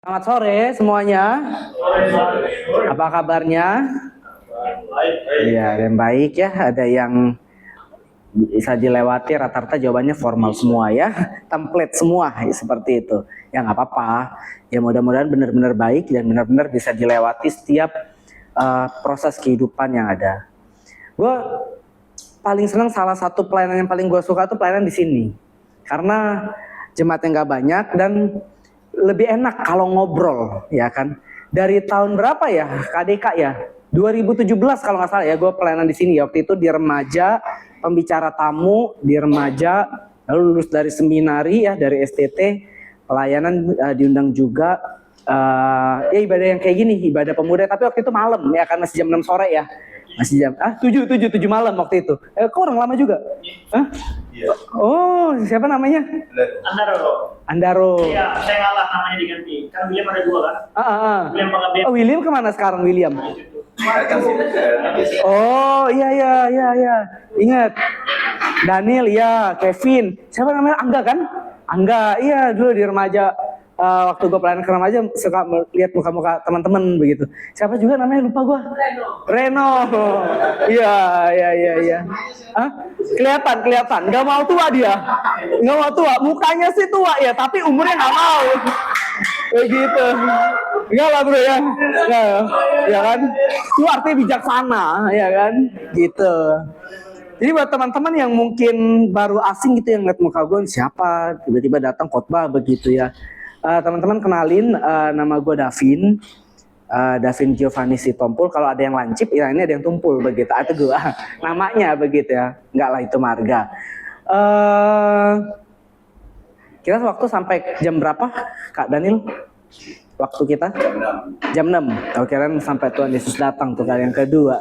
Selamat sore semuanya. Apa kabarnya? Iya, ada yang baik ya, ada yang bisa dilewati, rata-rata jawabannya formal semua ya, template semua ya, seperti itu. Ya nggak apa-apa. Ya mudah-mudahan benar-benar baik dan benar-benar bisa dilewati setiap proses kehidupan yang ada. Gue paling senang, salah satu pelayanan yang paling gue suka tuh pelayanan di sini, karena jemaatnya nggak banyak dan lebih enak kalau ngobrol, ya kan? Dari tahun berapa ya, KDK ya? 2017 kalau nggak salah ya, gue pelayanan di sini. Waktu itu di remaja, pembicara tamu di remaja, lalu lulus dari seminari ya, dari STT, pelayanan diundang juga. Ya ibadah yang kayak gini, ibadah pemuda, tapi waktu itu malam ya, kan masih jam 6 sore ya. Masih jam 7 malam waktu itu. Kok orang lama juga? Hah? Iya. Oh, siapa namanya? Andaro. Andaro. Iya, saya ngalah namanya diganti. Kan William ada dua kan? William Pengabdian. Oh, William kemana sekarang William? Oh, iya. Ingat. Daniel, ya. Kevin. Siapa namanya? Angga kan? Angga, iya dulu di remaja. Waktu gue pelayanan ke remaja suka lihat muka-muka teman-teman begitu. Siapa juga namanya, lupa gue. Reno. Iya. Hah? Kelihatan. Gak mau tua dia. Gak mau tua. Mukanya sih tua ya, tapi umurnya gak mau. Begitu. Enggak lah bro ya. Ya kan? Itu artinya bijaksana, ya kan? Gitu. Jadi buat teman-teman yang mungkin baru asing gitu, yang ngeliat muka gue siapa, tiba-tiba datang khotbah begitu ya. Teman-teman kenalin, nama gue Davin. Davin Giovanni Sitompul. Kalau ada yang lancip, ya ini ada yang tumpul begitu. Itu gue namanya begitu ya. Enggak lah, itu marga. Kita waktu sampai jam berapa, Kak Daniel? Waktu kita? Jam 6. Oke, kan sampai Tuhan Yesus datang tuh kali yang kedua.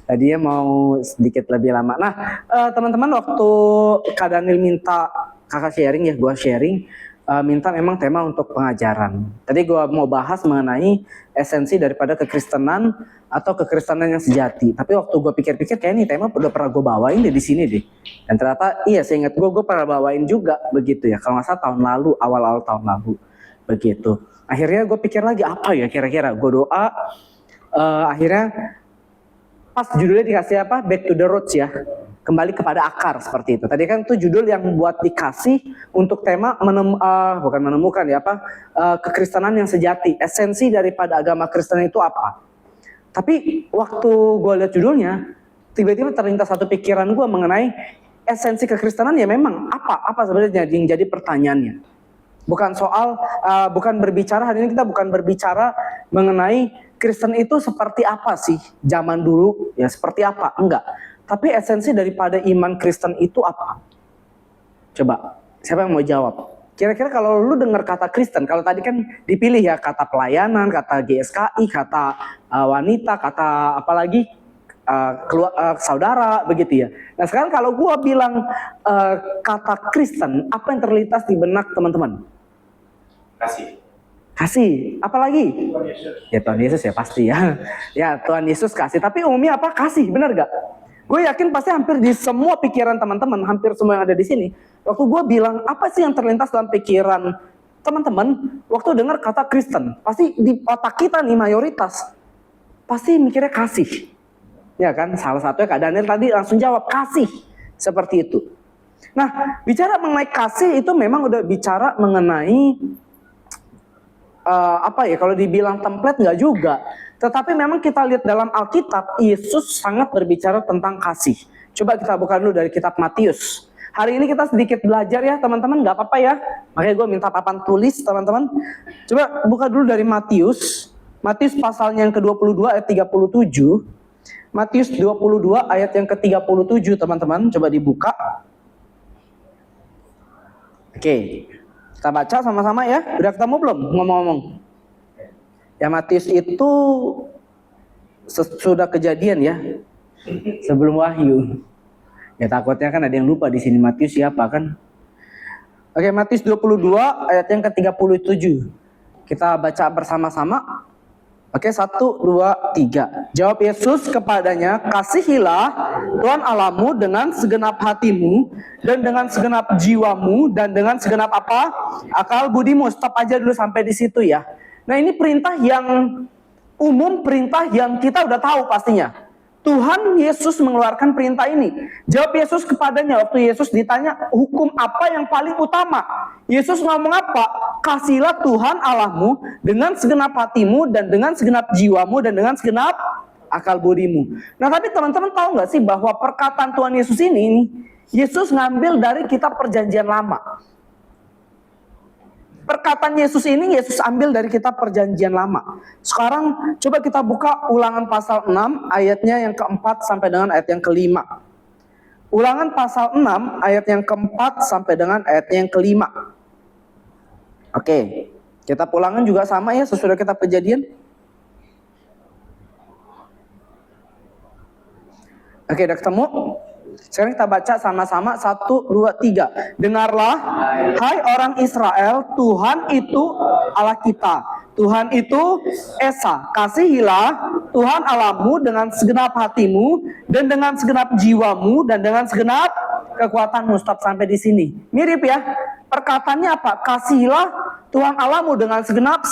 Tadinya mau sedikit lebih lama. Nah, teman-teman, waktu Kak Daniel minta kakak sharing ya, gue sharing. Minta memang tema untuk pengajaran. Tadi gue mau bahas mengenai esensi daripada kekristenan atau kekristenan yang sejati. Tapi waktu gue pikir-pikir, kayak ini tema udah pernah gue bawain deh di sini deh. Dan ternyata iya, saya ingat gue pernah bawain juga begitu ya. Kalau nggak salah tahun lalu, awal-awal tahun lalu begitu. Akhirnya gue pikir lagi apa ya kira-kira. Gue doa, akhirnya pas judulnya dikasih apa? Back to the roots ya. Kembali kepada akar, seperti itu. Tadi kan itu judul yang buat dikasih untuk tema bukan menemukan ya apa, kekristenan yang sejati. Esensi daripada agama Kristen itu apa? Tapi waktu gue lihat judulnya, tiba-tiba terlintas satu pikiran gue mengenai esensi kekristenan ya, memang apa sebenarnya yang jadi pertanyaannya. Bukan soal, bukan berbicara, hari ini kita bukan berbicara mengenai Kristen itu seperti apa sih zaman dulu ya, seperti apa, enggak. Tapi esensi daripada iman Kristen itu apa? Coba, siapa yang mau jawab? Kira-kira kalau lu dengar kata Kristen, kalau tadi kan dipilih ya, kata pelayanan, kata GSKI, kata wanita, kata apalagi saudara, begitu ya. Nah sekarang kalau gua bilang kata Kristen, apa yang terlintas di benak teman-teman? Kasih, apalagi? Tuhan Yesus. Ya Tuhan Yesus ya pasti ya. Ya Tuhan Yesus kasih, tapi umumnya apa? Kasih, benar gak? Gue yakin pasti hampir di semua pikiran teman-teman, hampir semua yang ada di sini, waktu gue bilang apa sih yang terlintas dalam pikiran teman-teman waktu dengar kata Kristen, pasti di otak kita nih mayoritas pasti mikirnya kasih, ya kan? Salah satunya Kak Daniel tadi langsung jawab kasih, seperti itu. Nah, bicara mengenai kasih itu memang udah bicara mengenai apa ya, kalau dibilang template nggak juga, tetapi memang kita lihat dalam Alkitab, Yesus sangat berbicara tentang kasih. Coba kita buka dulu dari kitab Matius. Hari ini kita sedikit belajar ya teman-teman, nggak apa-apa ya. Makanya gue minta papan tulis teman-teman. Coba buka dulu dari Matius. Matius pasalnya yang ke-22 ayat 37. Matius 22 ayat yang ke-37 teman-teman, coba dibuka. Oke. Kita baca sama-sama ya. Udah ketemu belum ngomong-ngomong? Ya Matius itu sudah kejadian ya. Sebelum Wahyu. Ya takutnya kan ada yang lupa di sini Matius siapa kan. Oke, Matius 22 ayat yang ke-37. Kita baca bersama-sama. Oke, 1, 2, 3. Jawab Yesus kepadanya, kasihilah Tuhan Allahmu dengan segenap hatimu, dan dengan segenap jiwamu, dan dengan segenap apa? Akal budimu. Stop aja dulu sampai di situ ya. Nah, ini perintah yang umum, perintah yang kita udah tahu pastinya. Tuhan Yesus mengeluarkan perintah ini. Jawab Yesus kepadanya waktu Yesus ditanya, hukum apa yang paling utama? Yesus ngomong apa? Kasihilah Tuhan Allahmu dengan segenap hatimu dan dengan segenap jiwamu dan dengan segenap akal budimu. Nah, tapi teman-teman tahu nggak sih bahwa perkataan Tuhan Yesus ini, Yesus ngambil dari kitab Perjanjian Lama. Perkataan Yesus ini Yesus ambil dari kitab Perjanjian Lama. Sekarang coba kita buka Ulangan pasal 6 ayatnya yang keempat sampai dengan ayat yang kelima. Ulangan pasal 6 ayat yang keempat sampai dengan ayat yang kelima. Oke, kitab Ulangan juga sama ya sesudah kitab Kejadian. Oke, udah ketemu? Sekarang kita baca sama-sama 1, 2, 3. Dengarlah, hai orang Israel, Tuhan itu Allah kita. Tuhan itu Esa. Kasihilah Tuhan Allahmu dengan segenap hatimu dan dengan segenap jiwamu dan dengan segenap kekuatanmu. Stop sampai di sini. Mirip ya. Perkataannya apa? Kasihilah Tuhan Allahmu dengan segenap.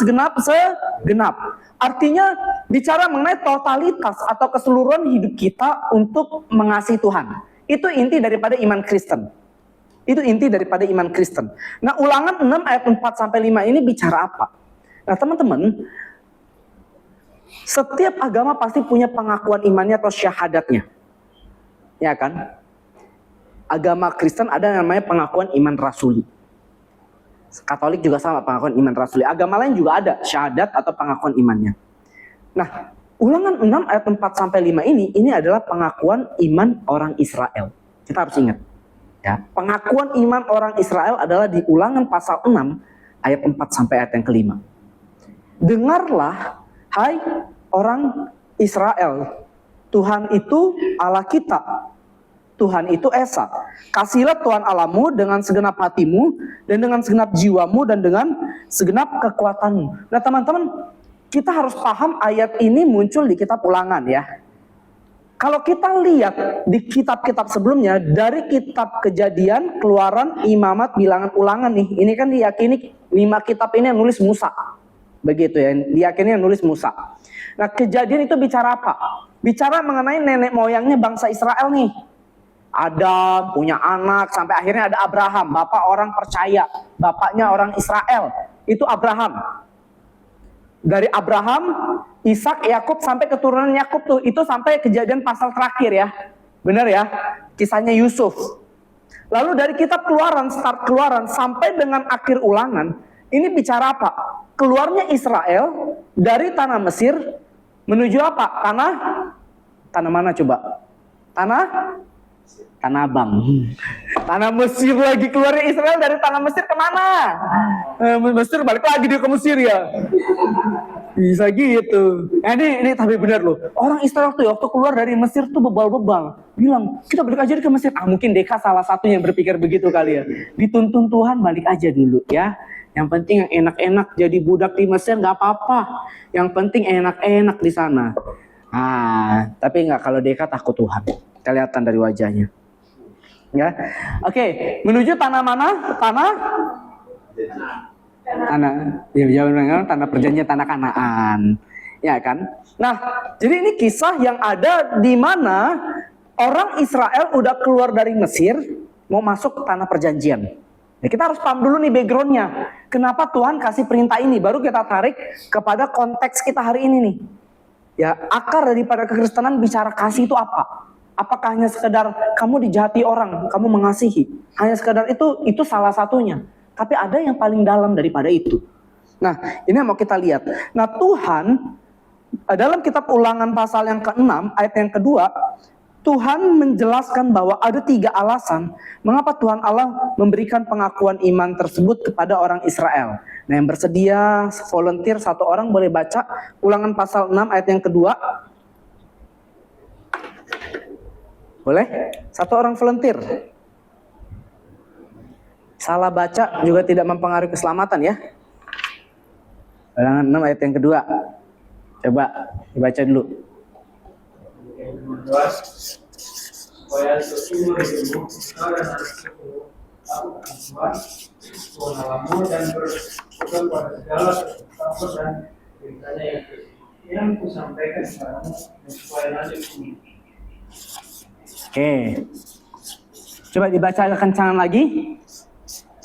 Artinya bicara mengenai totalitas atau keseluruhan hidup kita untuk mengasihi Tuhan. Itu inti daripada iman Kristen. Itu inti daripada iman Kristen. Nah, Ulangan 6 ayat 4 sampai 5 ini bicara apa? Nah, teman-teman, setiap agama pasti punya pengakuan imannya atau syahadatnya. Ya kan? Agama Kristen ada yang namanya pengakuan iman rasuli. Katolik juga sama pengakuan iman rasuli. Agama lain juga ada syahadat atau pengakuan imannya. Nah, Ulangan 6 ayat 4 sampai 5 ini adalah pengakuan iman orang Israel. Kita harus ingat. Ya, pengakuan iman orang Israel adalah di Ulangan pasal 6 ayat 4 sampai ayat yang kelima. Dengarlah, hai orang Israel, Tuhan itu Allah kita. Tuhan itu Esa. Kasihilah Tuhan Allahmu dengan segenap hatimu dan dengan segenap jiwamu dan dengan segenap kekuatanmu. Nah, teman-teman, kita harus paham ayat ini muncul di kitab Ulangan ya. Kalau kita lihat di kitab-kitab sebelumnya, dari kitab Kejadian, Keluaran, Imamat, Bilangan, Ulangan nih. Ini kan diyakini 5 kitab ini yang nulis Musa. Begitu ya, diyakini yang nulis Musa. Nah, Kejadian itu bicara apa? Bicara mengenai nenek moyangnya bangsa Israel nih. Adam punya anak, sampai akhirnya ada Abraham. Bapak orang percaya, bapaknya orang Israel. Itu Abraham. Dari Abraham, Ishak, Yakub sampai keturunan Yakub tuh, itu sampai Kejadian pasal terakhir ya. Benar ya? Kisahnya Yusuf. Lalu dari kitab Keluaran, start Keluaran sampai dengan akhir Ulangan, ini bicara apa? Keluarnya Israel dari tanah Mesir menuju apa? Tanah mana coba? Tanah Abang. Tanah Mesir lagi, keluarnya Israel dari tanah Mesir kemana? Mesir balik lagi dia ke Mesir ya. Bisa gitu. Nah, ini tapi benar loh. Orang Israel tuh waktu keluar dari Mesir tuh bebal-bebal. Bilang, kita balik aja ke Mesir. Mungkin Deka salah satu yang berpikir begitu kali ya. Dituntun Tuhan balik aja dulu ya. Yang penting yang enak-enak jadi budak di Mesir gak apa-apa. Yang penting enak-enak di sana. Tapi nggak, kalau Deka takut Tuhan. Kelihatan dari wajahnya. Ya, oke. Menuju tanah mana? Tanah tanah perjanjian, tanah Kanaan, ya kan? Nah, jadi ini kisah yang ada di mana orang Israel udah keluar dari Mesir, mau masuk ke tanah perjanjian. Nah, kita harus paham dulu nih backgroundnya. Kenapa Tuhan kasih perintah ini? Baru kita tarik kepada konteks kita hari ini nih. Ya, akar daripada kekristenan bicara kasih itu apa? Apakah hanya sekedar kamu dijahati orang, kamu mengasihi? Hanya sekedar itu salah satunya. Tapi ada yang paling dalam daripada itu. Nah, ini yang mau kita lihat. Nah, Tuhan dalam kitab Ulangan pasal yang ke-6 ayat yang kedua, Tuhan menjelaskan bahwa ada 3 alasan mengapa Tuhan Allah memberikan pengakuan iman tersebut kepada orang Israel. Nah, yang bersedia volunteer 1 orang boleh baca Ulangan pasal 6 ayat yang kedua. Boleh? 1 orang volunteer. Salah baca juga tidak mempengaruhi keselamatan ya. Ulangan 6 ayat yang kedua. Coba dibaca dulu. takut akan Tuhan, Tuhan Allahmu, dan berpegang pada segala ketetapan dan perintahnya yang kusampaikan kepadamu, dan supaya lanjut ini. Oke. Coba dibaca kencangan lagi.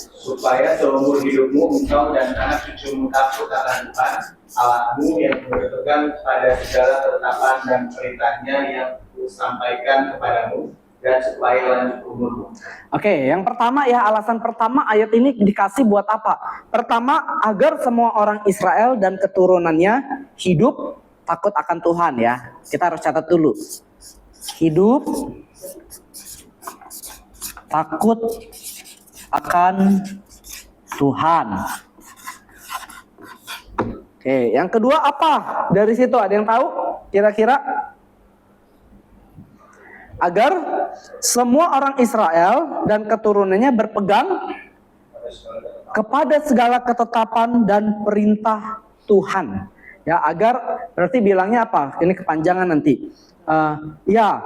Supaya seumur hidupmu engkau dan anak cucumu takut akan Tuhan Allahmu yang berpegang pada segala ketetapan dan perintahnya yang kusampaikan kepadamu, dan supaya lanjut umurmu. Oke, yang pertama ya, alasan pertama ayat ini dikasih buat apa? Pertama, agar semua orang Israel dan keturunannya hidup takut akan Tuhan ya. Kita harus catat dulu. Hidup takut akan Tuhan. Oke, yang kedua apa? Dari situ ada yang tahu? Kira-kira? Agar semua orang Israel dan keturunannya berpegang kepada segala ketetapan dan perintah Tuhan. Ya, agar berarti bilangnya apa? Ini kepanjangan nanti. Ya,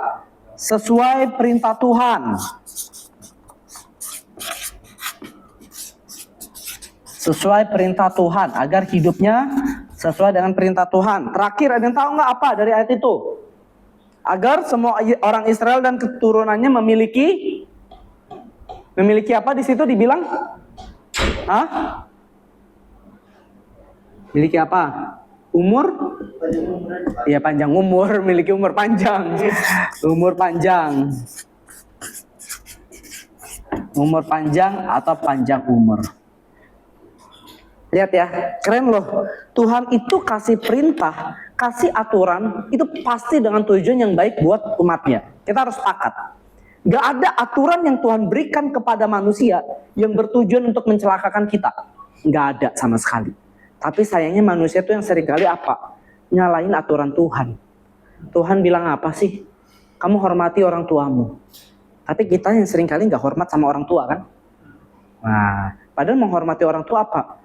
sesuai perintah Tuhan. Sesuai perintah Tuhan, agar hidupnya sesuai dengan perintah Tuhan. Terakhir, ada yang tahu nggak apa dari ayat itu? Agar semua orang Israel dan keturunannya memiliki apa di situ dibilang? Hah? Miliki apa? Umur? Iya, panjang umur, memiliki umur panjang. Umur panjang. Umur panjang atau panjang umur. Lihat ya, keren loh. Tuhan itu kasih perintah, kasih aturan, itu pasti dengan tujuan yang baik buat umatnya. Kita harus sepakat. Gak ada aturan yang Tuhan berikan kepada manusia yang bertujuan untuk mencelakakan kita. Gak ada sama sekali. Tapi sayangnya manusia itu yang seringkali apa? Nyalain aturan Tuhan. Tuhan bilang apa sih? Kamu hormati orang tuamu. Tapi kita yang seringkali gak hormat sama orang tua kan? Nah, padahal menghormati orang tua apa?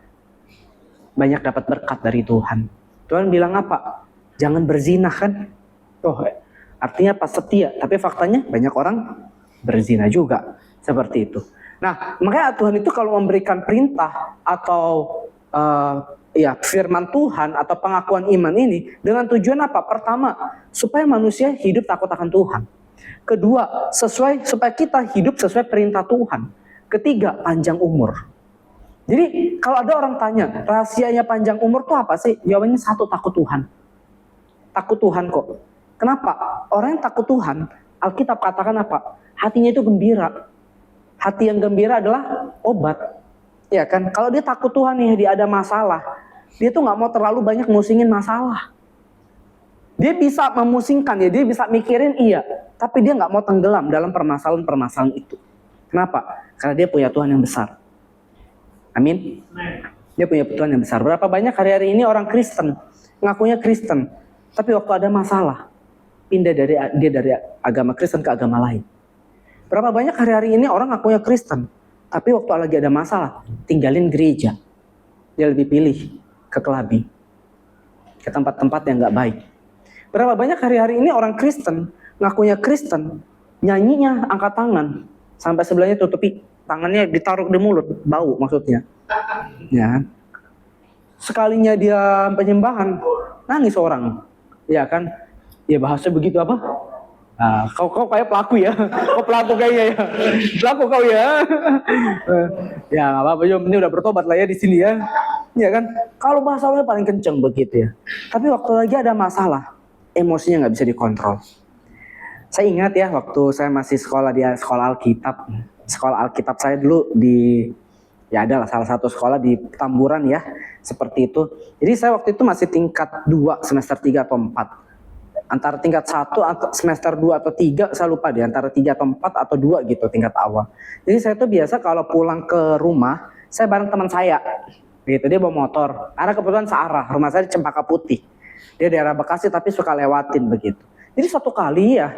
Banyak dapat berkat dari Tuhan. Tuhan bilang apa? Jangan berzina kan? Oh, artinya pas setia. Tapi faktanya banyak orang berzina juga. Seperti itu. Nah, makanya Tuhan itu kalau memberikan perintah atau firman Tuhan atau pengakuan iman ini dengan tujuan apa? Pertama, supaya manusia hidup takut akan Tuhan. Kedua, supaya kita hidup sesuai perintah Tuhan. Ketiga, panjang umur. Jadi kalau ada orang tanya, rahasianya panjang umur tuh apa sih? Jawabannya satu, takut Tuhan. Takut Tuhan kok. Kenapa? Orang yang takut Tuhan, Alkitab katakan apa? Hatinya itu gembira. Hati yang gembira adalah obat. Ya kan? Kalau dia takut Tuhan nih, dia ada masalah. Dia tuh gak mau terlalu banyak musingin masalah. Dia bisa memusingkan ya, dia bisa mikirin iya. Tapi dia gak mau tenggelam dalam permasalahan-permasalahan itu. Kenapa? Karena dia punya Tuhan yang besar. Amin. Dia punya Tuhan yang besar. Berapa banyak hari-hari ini orang Kristen ngakunya Kristen, tapi waktu ada masalah pindah dari agama Kristen ke agama lain. Berapa banyak hari-hari ini orang ngakunya Kristen, tapi waktu lagi ada masalah tinggalin gereja. Dia lebih pilih ke kelabi, ke tempat-tempat yang nggak baik. Berapa banyak hari-hari ini orang Kristen ngakunya Kristen, nyanyinya angkat tangan sampai sebelahnya tutupi tangannya, ditaruh di mulut, bau maksudnya. Ya. Sekalinya dia penyembahan, nangis orang. Ya kan? Ya bahasa begitu apa? Nah, kau kayak pelaku ya. Kau pelaku kayaknya ya. Pelaku kau ya. Ya enggak apa-apa, ini udah bertobat lah ya di sini ya. Ya kan? Kalau bahasa lu paling kenceng begitu ya. Tapi waktu lagi ada masalah, emosinya nggak bisa dikontrol. Saya ingat ya waktu saya masih sekolah di sekolah Alkitab. Sekolah Alkitab saya dulu adalah salah satu sekolah di Petamburan ya, seperti itu. Jadi saya waktu itu masih tingkat 2 semester 3 atau 4. Antara tingkat 1 atau semester 2 atau 3, saya lupa deh, antara 3 atau 4 atau 2 gitu tingkat awal. Jadi saya tuh biasa kalau pulang ke rumah, saya bareng teman saya. Gitu, dia bawa motor. Karena kebetulan searah, rumah saya di Cempaka Putih. Dia daerah Bekasi tapi suka lewatin begitu. Jadi suatu kali ya,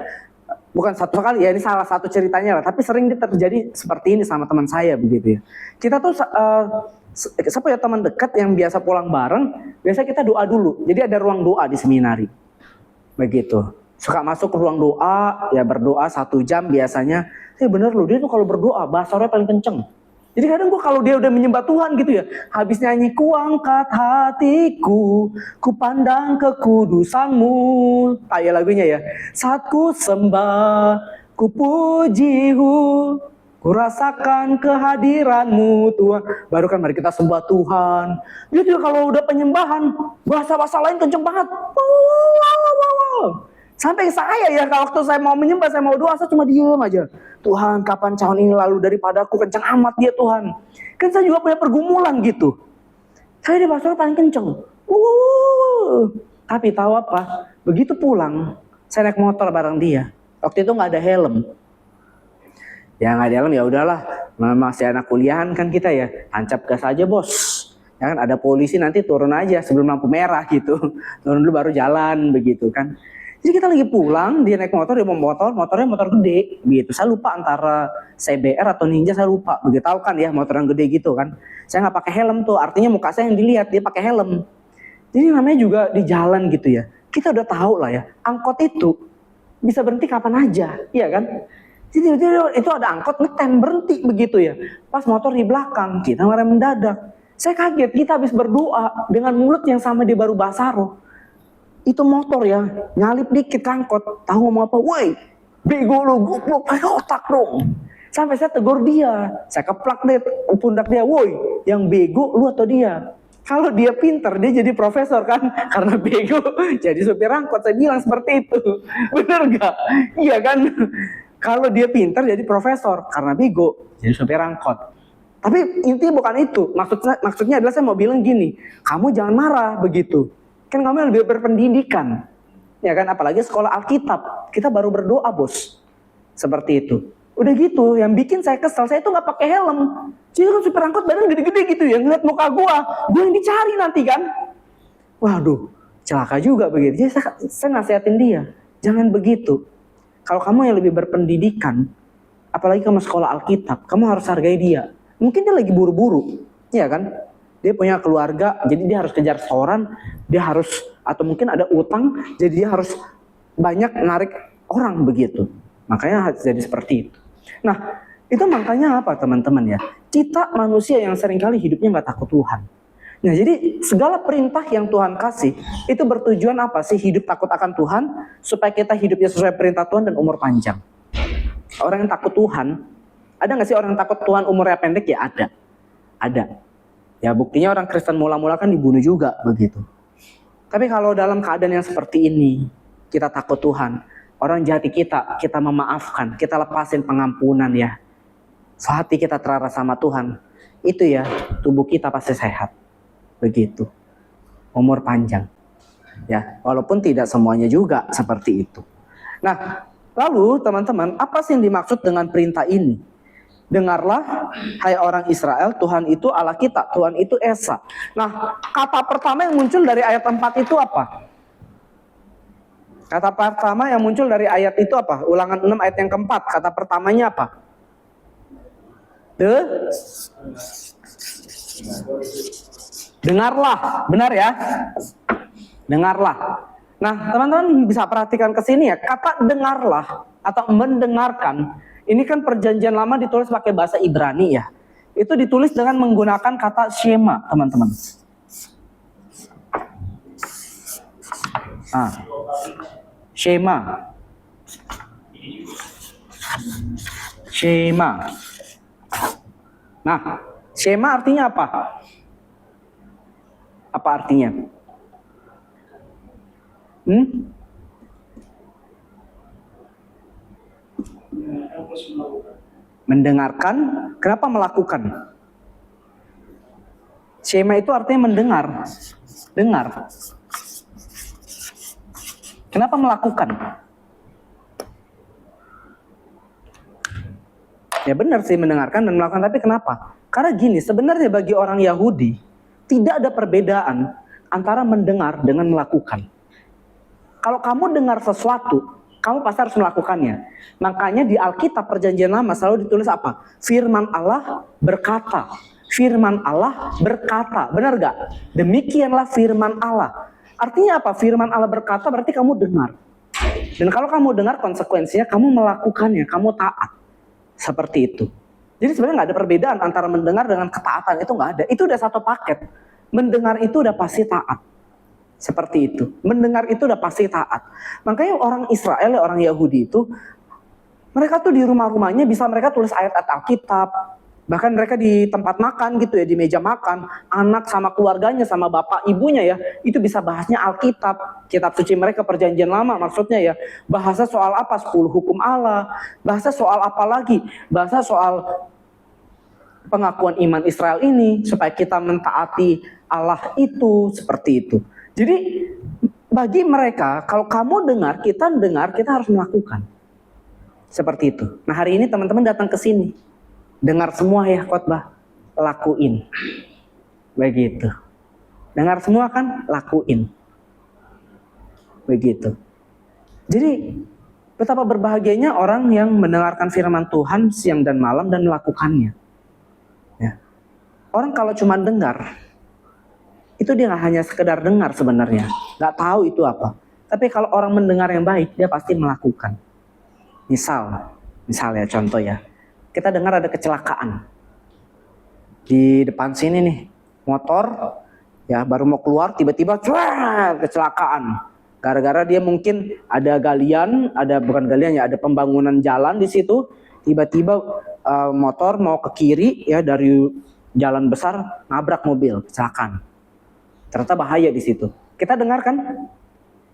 bukan satu kali ya, ini salah satu ceritanya lah, tapi sering terjadi seperti ini sama teman saya begitu ya. Kita tuh saya punya teman dekat yang biasa pulang bareng, biasa kita doa dulu. Jadi ada ruang doa di seminari. Begitu. Suka masuk ke ruang doa, ya berdoa 1 jam biasanya. Bener loh, dia tuh kalau berdoa bahasa paling kenceng. Jadi kadang gue kalau dia udah menyembah Tuhan gitu ya, habis nyanyi kuangkat hatiku, ku pandang ke kudusanmu, kayak lagunya ya. Saat ku sembah, ku pujimu, ku rasakan kehadiranmu Tuhan. Baru kan mari kita sembah Tuhan. Jadi kalau udah penyembahan, bahasa-bahasa lain kenceng banget. Sampai saya ya, kalau waktu saya mau menyembah, saya mau doa, saya cuma diem aja. Tuhan, kapan cawan ini lalu daripadaku, kencang amat dia Tuhan. Kan saya juga punya pergumulan gitu. Saya di pastor paling kenceng. Tapi tahu apa? Begitu pulang, saya naik motor bareng dia. Waktu itu nggak ada helm. Ya nggak ada helm ya udahlah. Masih anak kuliahan kan kita ya, tancap gas aja bos. Ya kan ada polisi nanti turun aja sebelum lampu merah gitu. Turun dulu baru jalan begitu kan. Jadi kita lagi pulang, dia naik motor, dia mau motornya motor gede gitu. Saya lupa antara CBR atau Ninja, saya lupa. Begitu tahu kan ya, motor yang gede gitu kan. Saya nggak pakai helm tuh, artinya muka saya yang dilihat, dia pakai helm. Jadi namanya juga di jalan gitu ya. Kita udah tahu lah ya, angkot itu bisa berhenti kapan aja, iya kan? Jadi itu ada angkot ngetem berhenti begitu ya. Pas motor di belakang, kita ngerem mendadak. Saya kaget, kita habis berdoa dengan mulut yang sama dia baru basaro. Itu motor ya, nyalip dikit angkot. Tahu ngomong apa? Woi, bego lu, goblok, ayo otak dong. Sampai saya tegur dia. Saya keplak deh pundak dia. Woi, yang bego lu atau dia? Kalau dia pinter, dia jadi profesor kan? Karena bego, jadi supir angkot. Saya bilang seperti itu. Bener gak? Iya kan? Kalau dia pinter, jadi profesor. Karena bego, jadi supir angkot. Tapi intinya bukan itu. Maksudnya adalah saya mau bilang gini. Kamu jangan marah begitu. Kan kamu lebih berpendidikan, ya kan? Apalagi sekolah Alkitab, kita baru berdoa bos, seperti itu. Udah gitu, yang bikin saya kesel, saya itu nggak pakai helm. Jadi kan supir angkot badan gede-gede gitu ya, ngeliat muka gua yang dicari nanti kan. Waduh, celaka juga begitu. Jadi saya nasihatin dia, jangan begitu. Kalau kamu yang lebih berpendidikan, apalagi kamu sekolah Alkitab, kamu harus hargai dia. Mungkin dia lagi buru-buru, ya kan? Dia punya keluarga, jadi dia harus kejar setoran, dia harus, atau mungkin ada utang, jadi dia harus banyak narik orang begitu. Makanya harus jadi seperti itu. Nah, itu makanya apa teman-teman ya? Kita manusia yang seringkali hidupnya nggak takut Tuhan. Nah, jadi segala perintah yang Tuhan kasih, itu bertujuan apa sih? Hidup takut akan Tuhan, supaya kita hidupnya sesuai perintah Tuhan dan umur panjang. Orang yang takut Tuhan, ada nggak sih orang yang takut Tuhan umurnya pendek? Ya ada. Ada. Ya buktinya orang Kristen mula-mula kan dibunuh juga begitu. Tapi kalau dalam keadaan yang seperti ini, kita takut Tuhan, orang jati kita memaafkan, kita lepasin pengampunan ya. Hati kita terarah sama Tuhan, itu ya tubuh kita pasti sehat. Begitu. Umur panjang. Ya, walaupun tidak semuanya juga seperti itu. Nah, lalu teman-teman, apa sih yang dimaksud dengan perintah ini? Dengarlah, hai orang Israel, Tuhan itu Allah kita, Tuhan itu Esa. Nah, kata pertama yang muncul dari ayat 4 itu apa? Kata pertama yang muncul dari ayat itu apa? Ulangan 6 ayat yang keempat, kata pertamanya apa? Dengarlah, benar ya? Dengarlah. Nah, teman-teman bisa perhatikan ke sini ya, kata dengarlah atau mendengarkan. Ini kan perjanjian lama ditulis pakai bahasa Ibrani ya. Itu ditulis dengan menggunakan kata Shema, teman-teman. Shema. Shema. Nah, Shema artinya apa? Apa artinya? Mendengarkan, kenapa melakukan? Shema itu artinya mendengar. Dengar. Kenapa melakukan? Ya benar sih mendengarkan dan melakukan, tapi kenapa? Karena gini, sebenarnya bagi orang Yahudi tidak ada perbedaan antara mendengar dengan melakukan. Kalau kamu dengar sesuatu, kamu pasti harus melakukannya. Makanya di Alkitab perjanjian lama selalu ditulis apa? Firman Allah berkata. Firman Allah berkata. Benar gak? Demikianlah firman Allah. Artinya apa? Firman Allah berkata berarti kamu dengar. Dan kalau kamu dengar konsekuensinya, kamu melakukannya, kamu taat. Seperti itu. Jadi sebenarnya nggak ada perbedaan antara mendengar dengan ketaatan, itu nggak ada. Itu udah satu paket. Mendengar itu udah pasti taat. Seperti itu. Mendengar itu udah pasti taat. Makanya orang Israel, orang Yahudi itu, mereka tuh di rumah-rumahnya bisa mereka tulis ayat-ayat Alkitab. Bahkan mereka di tempat makan gitu ya, di meja makan, anak sama keluarganya, sama bapak ibunya ya, itu bisa bahasnya Alkitab, kitab suci mereka perjanjian lama maksudnya ya. Bahasa soal apa? 10 hukum Allah. Bahasa soal apa lagi? Bahasa soal pengakuan iman Israel ini, supaya kita mentaati Allah itu, seperti itu. Jadi bagi mereka, kalau kamu dengar, kita harus melakukan. Seperti itu. Nah hari ini teman-teman datang ke sini. Dengar semua ya khotbah, lakuin. Begitu. Dengar semua kan, lakuin. Begitu. Jadi betapa berbahagianya orang yang mendengarkan firman Tuhan siang dan malam dan melakukannya. Ya. Orang kalau cuma dengar, itu dia nggak hanya sekedar dengar sebenarnya, nggak tahu itu apa. Tapi kalau orang mendengar yang baik, dia pasti melakukan. Misal ya contoh ya. Kita dengar ada kecelakaan di depan sini nih, motor ya baru mau keluar tiba-tiba kecelakaan. Gara-gara dia mungkin ada ada pembangunan jalan di situ, tiba-tiba motor mau ke kiri ya dari jalan besar nabrak mobil, kecelakaan. Ternyata bahaya di situ. Kita dengar kan?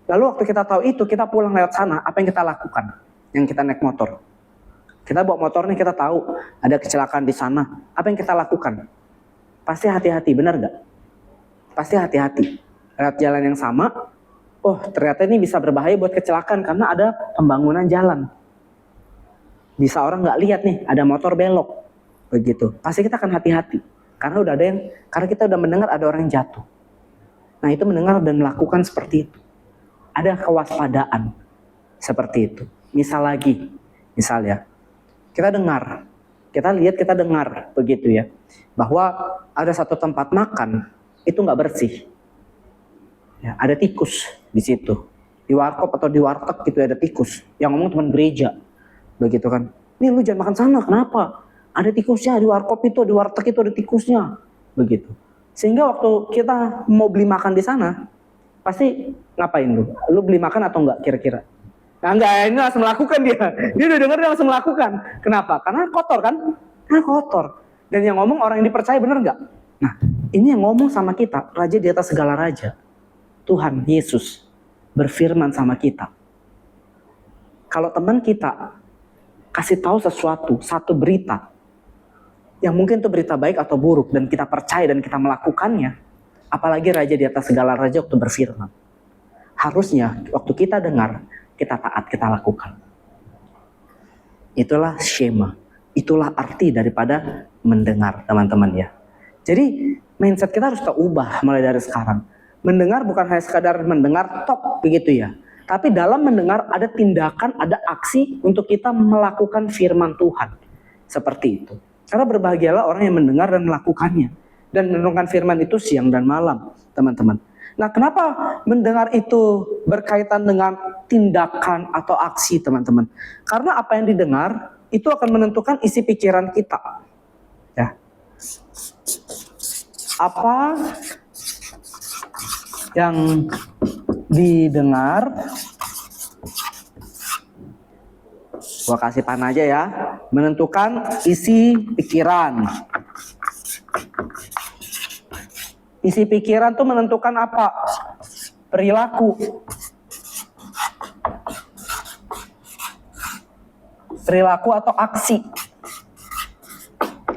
Lalu waktu kita tahu itu, kita pulang lewat sana, apa yang kita lakukan? Yang kita naik motor. Kita bawa motor nih, kita tahu ada kecelakaan di sana. Apa yang kita lakukan? Pasti hati-hati, benar nggak? Pasti hati-hati. Lewat jalan yang sama, oh ternyata ini bisa berbahaya buat kecelakaan karena ada pembangunan jalan. Bisa orang nggak lihat nih, ada motor belok. Begitu. Pasti kita akan hati-hati. Karena kita udah mendengar ada orang yang jatuh. Nah itu mendengar dan melakukan seperti itu. Ada kewaspadaan. Seperti itu. Misal ya. Kita dengar, kita dengar begitu ya, bahwa ada satu tempat makan itu nggak bersih, ya, ada tikus di situ, di warkop atau di warteg gitu ada tikus, yang ngomong teman gereja, begitu kan, nih lu jangan makan sana, kenapa? Ada tikusnya di warkop itu, di warteg itu ada tikusnya, begitu. Sehingga waktu kita mau beli makan di sana, pasti ngapain lu? Lu beli makan atau enggak kira-kira? Nah enggak, ini langsung melakukan dia. Dia udah dengar, dia langsung melakukan. Kenapa? Karena kotor kan? Karena kotor. Dan yang ngomong orang yang dipercaya, bener enggak? Nah, ini yang ngomong sama kita, Raja di atas segala raja. Tuhan Yesus berfirman sama kita. Kalau teman kita kasih tahu sesuatu, satu berita, yang mungkin itu berita baik atau buruk, dan kita percaya dan kita melakukannya, apalagi Raja di atas segala raja waktu berfirman. Harusnya waktu kita dengar, kita taat, kita lakukan. Itulah shema. Itulah arti daripada mendengar, teman-teman ya. Jadi mindset kita harus terubah mulai dari sekarang. Mendengar bukan hanya sekadar mendengar tok begitu ya. Tapi dalam mendengar ada tindakan, ada aksi untuk kita melakukan firman Tuhan. Seperti itu. Karena berbahagialah orang yang mendengar dan melakukannya. Dan merenungkan firman itu siang dan malam, teman-teman. Nah, kenapa mendengar itu berkaitan dengan tindakan atau aksi, teman-teman? Karena apa yang didengar itu akan menentukan isi pikiran kita. Ya. Apa yang didengar, gua kasih panah aja ya, menentukan isi pikiran. Isi pikiran tuh menentukan apa? Perilaku. Perilaku atau aksi.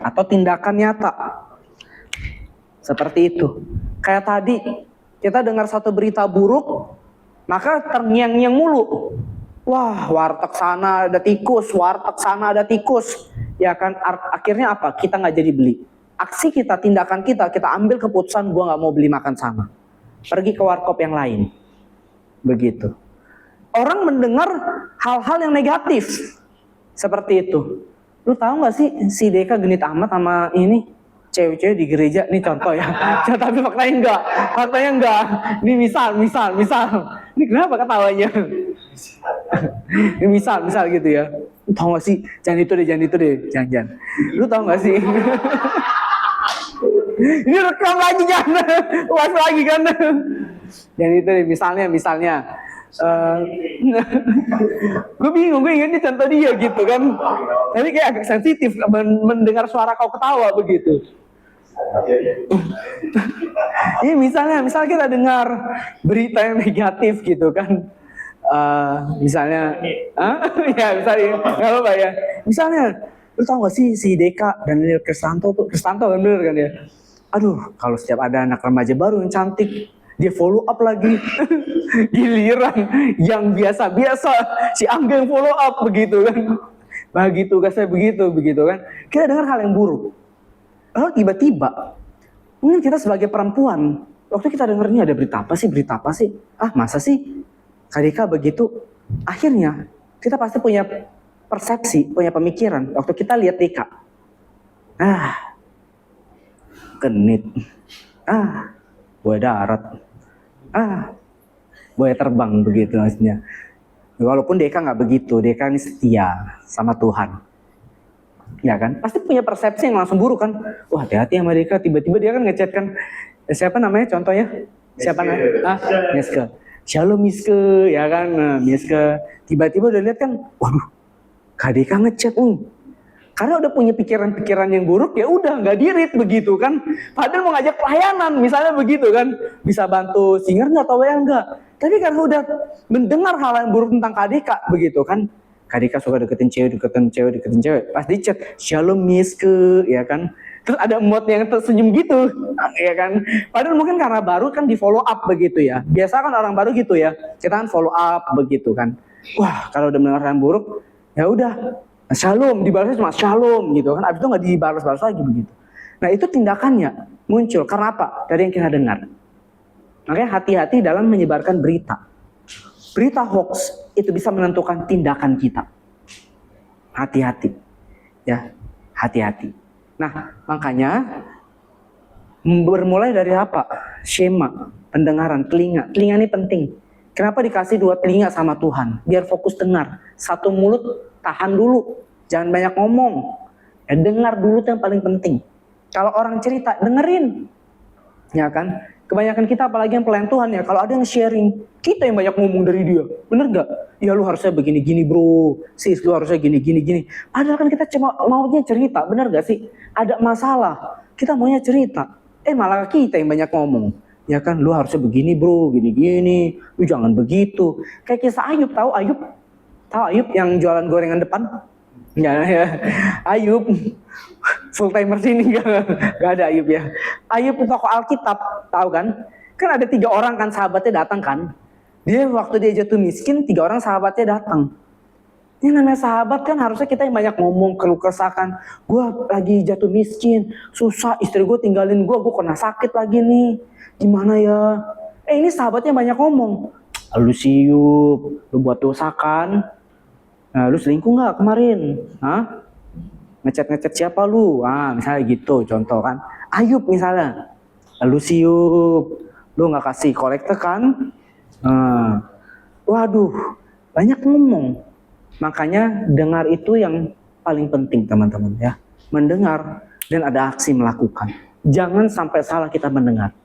Atau tindakan nyata. Seperti itu. Kayak tadi, kita dengar satu berita buruk, maka terngiang-ngiang mulu. Wah, warteg sana ada tikus, warteg sana ada tikus. Ya kan, akhirnya apa? Kita nggak jadi beli. Aksi kita, tindakan kita ambil keputusan, gue nggak mau beli makan sana. Pergi ke warkop yang lain. Begitu. Orang mendengar hal-hal yang negatif. Seperti itu. Lu tahu nggak sih si Deka genit amat sama ini cewek-cewek di gereja? Ini contoh ya. Tapi faktanya enggak. Ini misal. Ini kenapa ketawanya? Ini misal gitu ya. Lu tau gak sih? Jangan itu deh. Jangan. Lu tau gak sih? Ini rekam lagi kan? Uas lagi kan? Jangan itu deh. Misalnya. Gue bingung, gue ingetnya contoh dia gitu kan. Tapi kayak agak sensitif mendengar suara kau ketawa begitu. Ini misal kita dengar berita yang negatif gitu kan. Misalnya, ya misalnya, nggak apa ya. Misalnya, lu tau gak sih si Deka dan Daniel Kristanto kan bener kan ya. Aduh, kalau setiap ada anak remaja baru yang cantik, dia follow up lagi. Giliran yang biasa-biasa si Angga yang follow up begitu kan. Bagi tugasnya begitu kan. Kita dengar hal yang buruk. Lalu tiba-tiba mungkin kita sebagai perempuan, waktu kita dengarnya ada berita apa sih? Ah, masa sih Kadika begitu? Akhirnya kita pasti punya persepsi, punya pemikiran waktu kita lihat Dika. Genit. Buaya darat. Buaya terbang begitu maksudnya. Walaupun Deka nggak begitu, Deka ini setia sama Tuhan. Ya kan? Pasti punya persepsi yang langsung buruk kan. Wah, hati-hati sama Deka. Tiba-tiba dia kan ngechat kan. Siapa namanya contohnya? Siapa namanya? Miske. Shalom Miske, ya kan? Miske. Tiba-tiba udah lihat kan, waduh, Kak Deka ngechat nih. Karena udah punya pikiran-pikiran yang buruk, ya udah nggak dirit begitu kan. Padahal mau ngajak pelayanan, misalnya begitu kan. Bisa bantu singer nggak atau ya enggak. Tapi karena udah mendengar hal yang buruk tentang Kak Deka begitu kan. Kak Deka suka deketin cewek. Pas di chat, Shalom Miske, ya kan. Terus ada emot yang tersenyum gitu, ya kan. Padahal mungkin karena baru kan di follow up begitu ya. Biasa kan orang baru gitu ya. Kita kan follow up begitu kan. Wah, kalau udah mendengar hal yang buruk, ya udah. Shalom, dibalasnya cuma shalom gitu kan. Abis itu nggak dibalas-balas lagi begitu. Nah itu tindakannya muncul karena apa? Dari yang kita dengar. Makanya hati-hati dalam menyebarkan berita. Berita hoax itu bisa menentukan tindakan kita. Hati-hati, ya, hati-hati. Nah makanya bermulai dari apa? Skema, pendengaran, telinga. Telinga ini penting. Kenapa dikasih 2 telinga sama Tuhan? Biar fokus dengar. 1 mulut tahan dulu, jangan banyak ngomong. Ya, dengar dulu itu yang paling penting. Kalau orang cerita, dengerin. Ya kan? Kebanyakan kita apalagi yang pelayan Tuhan ya, kalau ada yang sharing, kita yang banyak ngomong dari dia. Bener gak? Ya lu harusnya begini-gini bro, sis lu harusnya gini-gini. Padahal kan kita cuma maunya cerita, bener gak sih? Ada masalah, kita maunya cerita. Malah kita yang banyak ngomong. Ya kan, lu harusnya begini bro, gini-gini. Lu jangan begitu. Kayak kisah Ayub, tahu Ayub yang jualan gorengan depan? Ya. Ayub full timer sini gak ada Ayub ya. Ayub tokoh Alkitab, tahu kan? Kan ada 3 orang kan sahabatnya datang kan. Dia waktu dia jatuh miskin 3 orang sahabatnya datang. Ini namanya sahabat kan harusnya kita yang banyak ngomong, keluh kesahkan. Gue lagi jatuh miskin, susah, istri gue tinggalin gue kena sakit lagi nih. Gimana ya? Ini sahabatnya banyak ngomong. Lu siup, lu buat dosa kan? Nah, lu selingkuh nggak kemarin? Hah? Ngechat siapa lu? Misalnya gitu contoh kan. Ayub misalnya. Lu siup, lu nggak kasih kolektor kan? Waduh, banyak ngomong. Makanya dengar itu yang paling penting teman-teman ya. Mendengar dan ada aksi melakukan. Jangan sampai salah kita mendengar.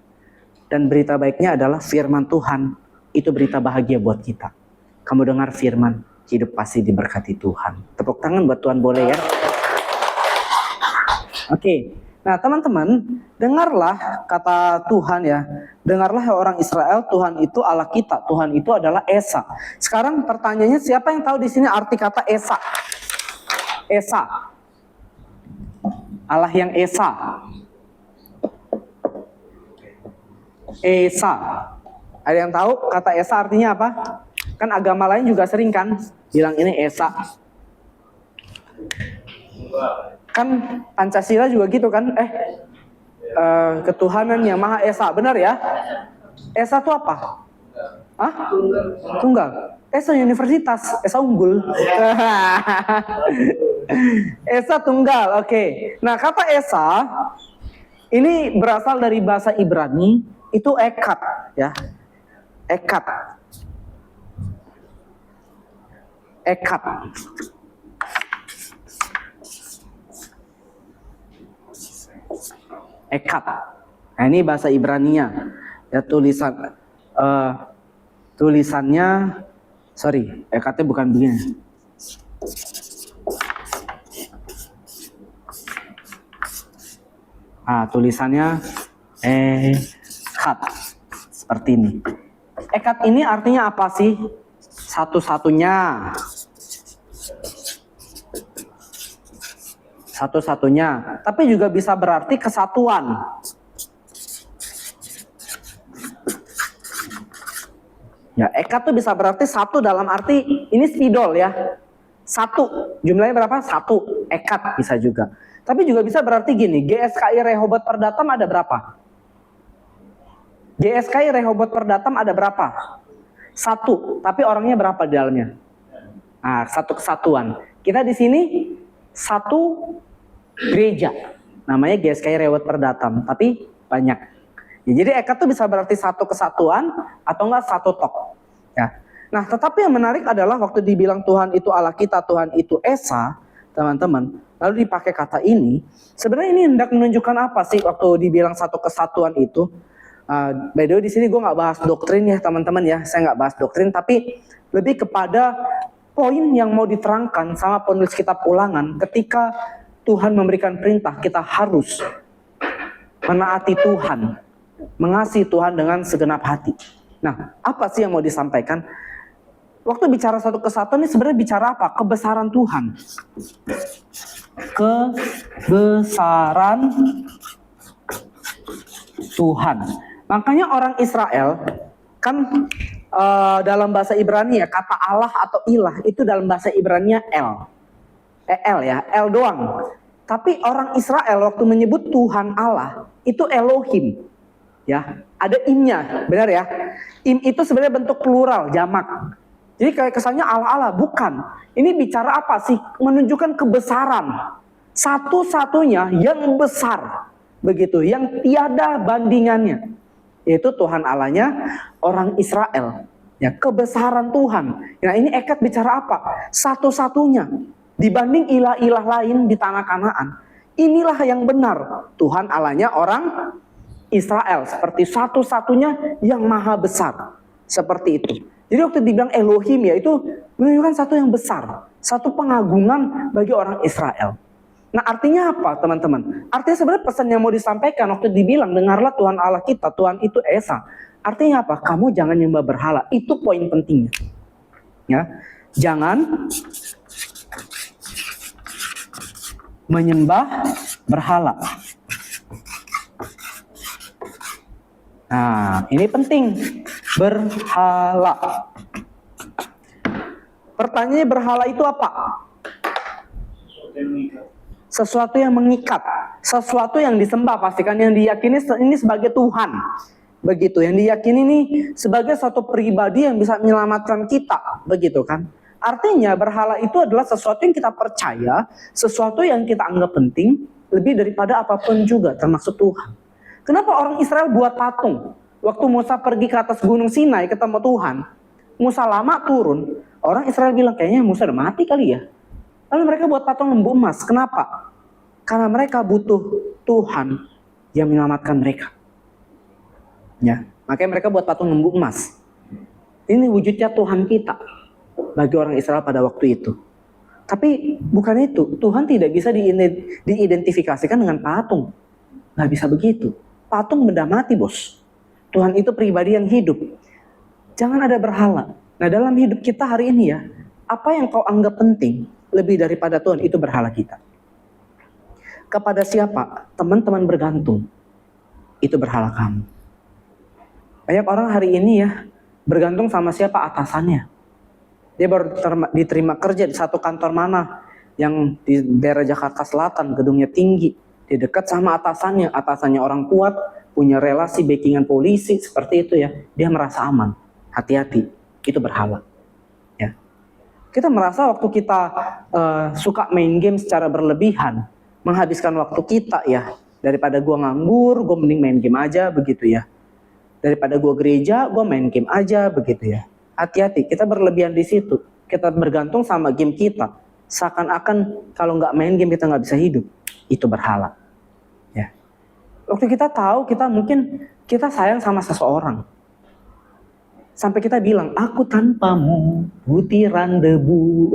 Dan berita baiknya adalah firman Tuhan. Itu berita bahagia buat kita. Kamu dengar firman, hidup pasti diberkati Tuhan. Tepuk tangan buat Tuhan boleh ya. Oke. Nah teman-teman, dengarlah kata Tuhan ya. Dengarlah orang Israel, Tuhan itu Allah kita. Tuhan itu adalah Esa. Sekarang pertanyaannya, siapa yang tahu di sini arti kata Esa? Esa. Allah yang Esa. Esa. Ada yang tahu kata Esa artinya apa? Kan agama lain juga sering kan bilang ini Esa. Kan Pancasila juga gitu kan? Ketuhanan yang Maha Esa, benar ya? Esa itu apa? Tunggal. Esa universitas, Esa unggul. Esa tunggal, oke. Nah kata Esa ini berasal dari bahasa Ibrani, itu ekat ya. Ekat. Ekad. Ekad. Nah, ini bahasa Ibrania. Ya tulisannya sorry, ekadnya bukan begini. Tulisannya ekad seperti ini. Ekad ini artinya apa sih? Satu-satunya. Satu-satunya. Tapi juga bisa berarti kesatuan. Ya, ekad tuh bisa berarti satu dalam arti ini spidol ya. Satu. Jumlahnya berapa? Satu. Ekad bisa juga. Tapi juga bisa berarti gini, GSKI Rehoboth Perdatam ada berapa? GSKI Rehoboth Perdatam ada berapa? Satu, tapi orangnya berapa di dalamnya? Satu kesatuan. Kita di sini satu gereja, namanya GSKI Rehoboth Perdatam, tapi banyak. Ya, jadi ekad itu bisa berarti satu kesatuan atau enggak satu tok. Ya. Nah, tetapi yang menarik adalah waktu dibilang Tuhan itu Allah kita, Tuhan itu Esa, teman-teman. Lalu dipakai kata ini, sebenarnya ini hendak menunjukkan apa sih waktu dibilang satu kesatuan itu? By the way di sini gue nggak bahas doktrin ya teman-teman ya, saya nggak bahas doktrin, tapi lebih kepada poin yang mau diterangkan sama penulis kitab Ulangan. Ketika Tuhan memberikan perintah, kita harus menaati Tuhan, mengasihi Tuhan dengan segenap hati. Nah, apa sih yang mau disampaikan? Waktu bicara satu kesatuan ini sebenarnya bicara apa? Kebesaran Tuhan. Kebesaran Tuhan. Makanya orang Israel kan dalam bahasa Ibrani ya, kata Allah atau ilah itu dalam bahasa Ibrani El ya, El doang. Tapi orang Israel waktu menyebut Tuhan Allah itu Elohim. Ya, ada imnya, benar ya? Im itu sebenarnya bentuk plural, jamak. Jadi kayak kesannya Allah-Allah, bukan. Ini bicara apa sih? Menunjukkan kebesaran. Satu-satunya yang besar. Begitu, yang tiada bandingannya. Yaitu Tuhan Allahnya orang Israel. Ya, kebesaran Tuhan. Nah, ini ekad bicara apa? Satu-satunya. Dibanding ilah-ilah lain di tanah Kanaan. Inilah yang benar. Tuhan Allahnya orang Israel. Seperti satu-satunya yang maha besar. Seperti itu. Jadi waktu dibilang Elohim ya itu menunjukkan satu yang besar. Satu pengagungan bagi orang Israel. Nah artinya apa teman-teman? Artinya sebenarnya pesan yang mau disampaikan waktu dibilang dengarlah Tuhan Allah kita, Tuhan itu Esa. Artinya apa? Kamu jangan nyembah berhala. Itu poin pentingnya. Ya, jangan menyembah berhala. Nah, ini penting. Berhala. Pertanyaannya berhala itu apa? Sesuatu yang mengikat. Sesuatu yang disembah pastikan, yang diyakini ini sebagai Tuhan. Begitu, yang diyakini ini sebagai satu pribadi yang bisa menyelamatkan kita. Begitu kan? Artinya berhala itu adalah sesuatu yang kita percaya, sesuatu yang kita anggap penting, lebih daripada apapun juga, termasuk Tuhan. Kenapa orang Israel buat patung? Waktu Musa pergi ke atas gunung Sinai ketemu Tuhan, Musa lama turun, orang Israel bilang kayaknya Musa udah mati kali ya. Lalu mereka buat patung lembu emas. Kenapa? Karena mereka butuh Tuhan yang menyelamatkan mereka. Ya, makanya mereka buat patung lembu emas. Ini wujudnya Tuhan kita bagi orang Israel pada waktu itu. Tapi bukan itu, Tuhan tidak bisa diidentifikasikan dengan patung. Nggak bisa begitu. Patung benda mati, bos. Tuhan itu pribadi yang hidup. Jangan ada berhala. Nah, dalam hidup kita hari ini ya, apa yang kau anggap penting lebih daripada Tuhan itu berhala kita. Kepada siapa teman-teman bergantung, itu berhala kamu. Banyak orang hari ini ya, bergantung sama siapa atasannya. Dia baru diterima kerja di satu kantor mana yang di daerah Jakarta Selatan, gedungnya tinggi. Dia dekat sama atasannya orang kuat, punya relasi backingan polisi, seperti itu ya. Dia merasa aman. Hati-hati, itu berhala. Ya. Kita merasa waktu kita suka main game secara berlebihan, menghabiskan waktu kita ya. Daripada gua nganggur, gua mending main game aja, begitu ya. Daripada gua gereja, gua main game aja, begitu ya. Hati-hati, kita berlebihan di situ. kita bergantung sama game kita. Seakan-akan kalau nggak main game kita nggak bisa hidup. Itu berhala. Ya. Waktu kita tahu mungkin kita sayang sama seseorang. Sampai kita bilang, aku tanpamu butiran debu.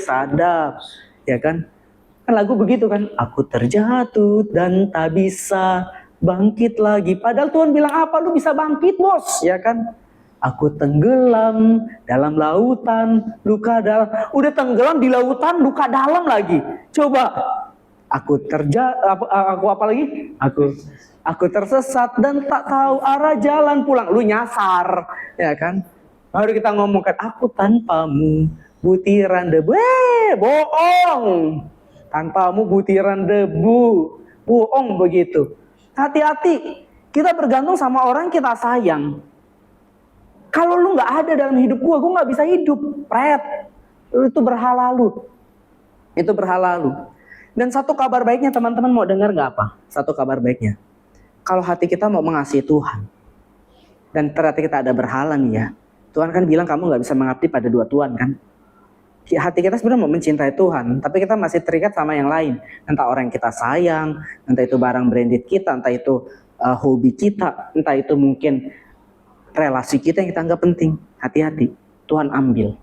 Sadap. Ya kan? Kan lagu begitu kan? Aku terjatuh dan tak bisa bangkit lagi. Padahal Tuhan bilang apa? Lu bisa bangkit, bos. Ya kan? Aku tenggelam dalam lautan luka dalam. Udah tenggelam di lautan luka dalam lagi. Coba. Aku apa lagi? Aku tersesat dan tak tahu arah jalan pulang. Lu nyasar, ya kan? Baru kita ngomongkan, aku tanpamu butiran debu. Bohong. Tanpamu butiran debu. Bohong begitu. Hati-hati. Kita bergantung sama orang kita sayang. Kalau lu nggak ada dalam hidup gue nggak bisa hidup. Itu berhala lu. Itu berhala lu. Dan satu kabar baiknya, teman-teman mau dengar nggak apa? Satu kabar baiknya. Kalau hati kita mau mengasihi Tuhan, dan ternyata kita ada berhala nih ya, Tuhan kan bilang kamu nggak bisa mengabdi pada dua Tuhan kan? Hati kita sebenarnya mau mencintai Tuhan, tapi kita masih terikat sama yang lain. Entah orang yang kita sayang, entah itu barang branded kita, entah itu hobi kita, entah itu mungkin relasi kita yang kita anggap penting. Hati-hati, Tuhan ambil.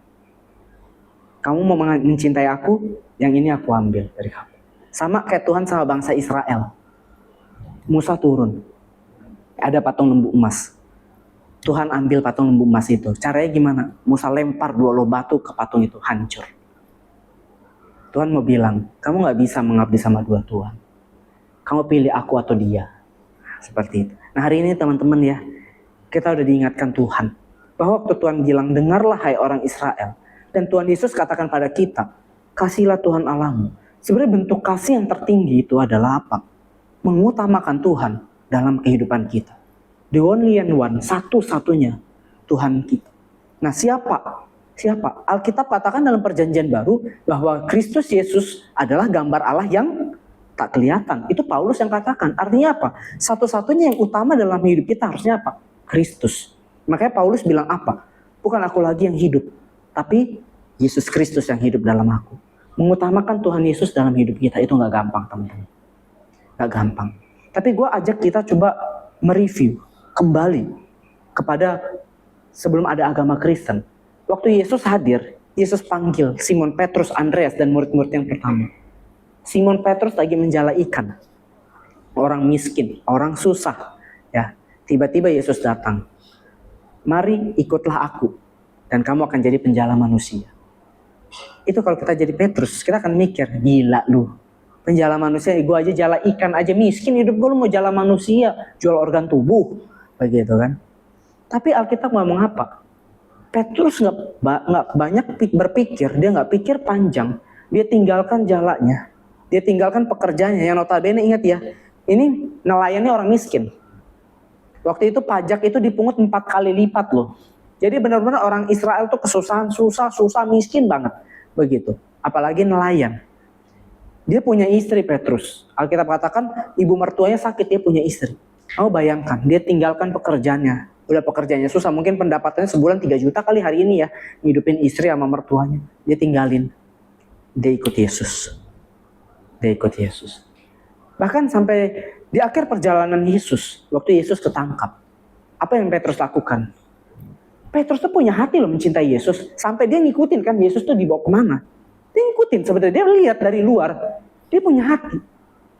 Kamu mau mencintai aku, yang ini aku ambil dari kamu. Sama kayak Tuhan sama bangsa Israel. Musa turun, ada patung lembu emas. Tuhan ambil patung lembu emas itu. Caranya gimana? Musa lempar 2 loh batu ke patung itu, hancur. Tuhan mau bilang, kamu gak bisa mengabdi sama dua Tuhan. Kamu pilih aku atau dia. Seperti itu. Nah hari ini teman-teman ya, kita udah diingatkan Tuhan. Bahwa waktu Tuhan bilang, dengarlah hai orang Israel. Dan Tuhan Yesus katakan pada kita, kasihlah Tuhan Allahmu. Sebenarnya bentuk kasih yang tertinggi itu adalah apa? Mengutamakan Tuhan dalam kehidupan kita. The only and one, satu-satunya Tuhan kita. Nah siapa? Alkitab katakan dalam perjanjian baru bahwa Kristus Yesus adalah gambar Allah yang tak kelihatan. Itu Paulus yang katakan. Artinya apa? Satu-satunya yang utama dalam hidup kita harusnya apa? Kristus. Makanya Paulus bilang apa? Bukan aku lagi yang hidup, tapi Yesus Kristus yang hidup dalam aku. Mengutamakan Tuhan Yesus dalam hidup kita itu gak gampang teman-teman. Gak gampang. Tapi gue ajak kita coba mereview kembali kepada sebelum ada agama Kristen. Waktu Yesus hadir, Yesus panggil Simon Petrus, Andreas, dan murid-murid yang pertama. Simon Petrus lagi menjala ikan. Orang miskin, orang susah. Ya, tiba-tiba Yesus datang. Mari ikutlah aku, dan kamu akan jadi penjala manusia. Itu kalau kita jadi Petrus, kita akan mikir, gila lu. Penjala manusia, gue aja jala ikan aja miskin, hidup gue lu mau jala manusia, jual organ tubuh, begitu kan? Tapi Alkitab ngomong apa? Petrus nggak banyak berpikir, dia nggak pikir panjang, dia tinggalkan jalanya, dia tinggalkan pekerjaannya. Yang notabene ingat ya, ini nelayannya orang miskin. Waktu itu pajak itu dipungut 4 kali lipat loh. Jadi benar-benar orang Israel tuh kesusahan, susah, miskin banget, begitu. Apalagi nelayan. Dia punya istri Petrus. Alkitab katakan ibu mertuanya sakit, dia punya istri. Kamu bayangkan, dia tinggalkan pekerjaannya. Udah pekerjaannya susah, mungkin pendapatannya sebulan 3 juta kali hari ini ya. Ngidupin istri sama mertuanya. Dia tinggalin. Dia ikut Yesus. Bahkan sampai di akhir perjalanan Yesus, waktu Yesus ketangkap. Apa yang Petrus lakukan? Petrus tuh punya hati loh mencintai Yesus. Sampai dia ngikutin kan Yesus tuh dibawa kemana. Dia ngikutin sebenarnya, dia lihat dari luar. Dia punya hati.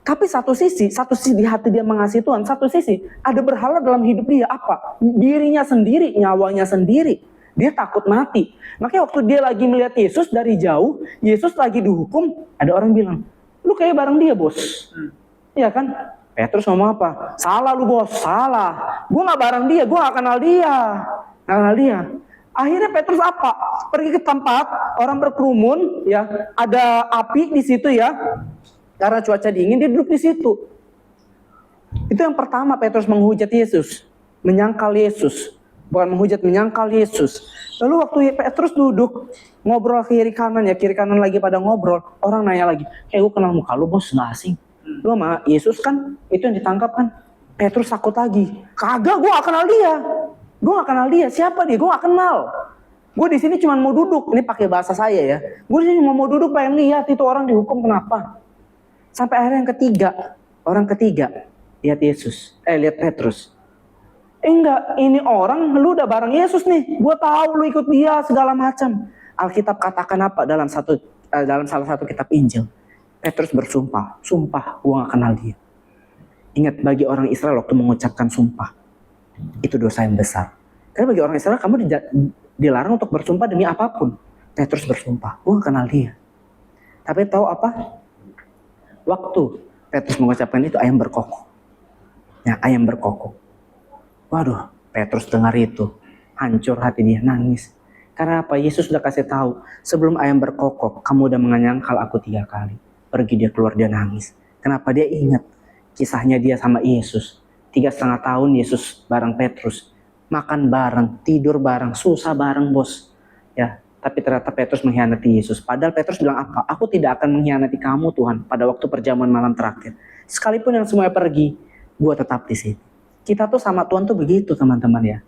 Tapi satu sisi di hati dia mengasihi Tuhan. Satu sisi ada berhala dalam hidup dia. Apa? Dirinya sendiri, nyawanya sendiri. Dia takut mati. Makanya waktu dia lagi melihat Yesus dari jauh, Yesus lagi dihukum, ada orang bilang, lu kayak bareng dia bos. Iya kan? Petrus ngomong apa? Salah lu bos, salah. Gue gak bareng dia, gue gak kenal dia. Akhirnya Petrus apa? Pergi ke tempat orang berkerumun, ya, ada api di situ ya. Karena cuaca dingin dia duduk di situ. Itu yang pertama Petrus menghujat Yesus, menyangkal Yesus. Bukan menghujat, menyangkal Yesus. Lalu waktu Petrus duduk ngobrol kiri kanan lagi pada ngobrol, orang nanya lagi, gue kenal muka lu bos, nggak asing. Lu sama Yesus kan, itu yang ditangkap kan. Petrus takut lagi. Kagak, gue gak kenal dia. Siapa dia? Gue gak kenal. Gue di sini cuma mau duduk. Ini pakai bahasa saya ya. Gue di sini mau duduk, pengen lihat itu orang dihukum kenapa. Sampai akhirnya orang ketiga, lihat Yesus, lihat Petrus. Enggak, ini orang, lu udah bareng Yesus nih. Gue tahu lu ikut dia segala macam. Alkitab katakan apa dalam salah satu kitab Injil? Petrus bersumpah, sumpah gue gak kenal dia. Ingat, bagi orang Israel waktu mengucapkan sumpah, itu dosa yang besar. Karena bagi orang Israel kamu dilarang untuk bersumpah demi apapun. Petrus bersumpah, gue gak kenal dia. Tapi tahu apa? Waktu Petrus mengucapkan itu, ayam berkokok. Ya, ayam berkokok. Waduh, Petrus dengar itu, hancur hati dia, nangis. Karena apa? Yesus sudah kasih tahu, sebelum ayam berkokok, kamu udah menyangkal aku 3 kali. Pergi dia keluar, dia nangis. Kenapa? Dia ingat kisahnya dia sama Yesus. 3,5 tahun Yesus bareng Petrus. Makan bareng, tidur bareng, susah bareng bos. Ya, tapi ternyata Petrus mengkhianati Yesus. Padahal Petrus bilang apa? Aku tidak akan mengkhianati kamu Tuhan pada waktu perjamuan malam terakhir. Sekalipun yang semuanya pergi, gue tetap di sini. Kita tuh sama Tuhan tuh begitu teman-teman ya.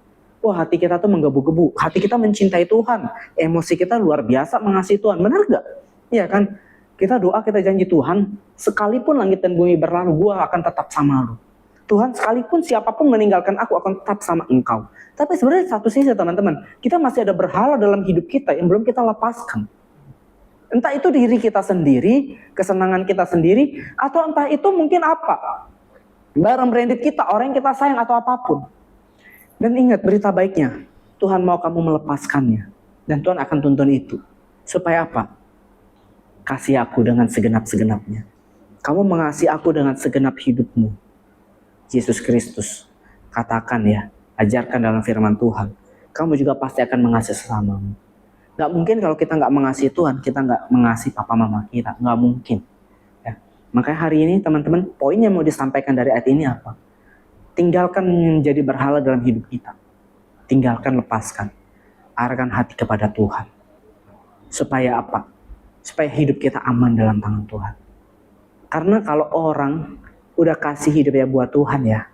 Wah, hati kita tuh menggebu-gebu. Hati kita mencintai Tuhan. Emosi kita luar biasa mengasihi Tuhan. Benar gak? Iya kan? Kita doa, kita janji Tuhan, sekalipun langit dan bumi berlalu, gue akan tetap sama lu. Tuhan, sekalipun siapapun meninggalkan aku, akan tetap sama engkau. Tapi sebenarnya satu sisi teman-teman, kita masih ada berhala dalam hidup kita yang belum kita lepaskan. Entah itu diri kita sendiri, kesenangan kita sendiri, atau entah itu mungkin apa. Barang branded kita, orang yang kita sayang atau apapun. Dan ingat berita baiknya, Tuhan mau kamu melepaskannya. Dan Tuhan akan tuntun itu. Supaya apa? Kasih aku dengan segenap-segenapnya. Kamu mengasihi aku dengan segenap hidupmu. Yesus Kristus katakan ya, ajarkan dalam firman Tuhan. Kamu juga pasti akan mengasihi sesamamu. Gak mungkin kalau kita gak mengasihi Tuhan, kita gak mengasihi papa mama kita. Gak mungkin. Ya. Makanya hari ini teman-teman, poin yang mau disampaikan dari ayat ini apa? Tinggalkan menjadi berhala dalam hidup kita. Tinggalkan, lepaskan. Arahkan hati kepada Tuhan. Supaya apa? Supaya hidup kita aman dalam tangan Tuhan. Karena kalau orang udah kasih hidupnya buat Tuhan ya,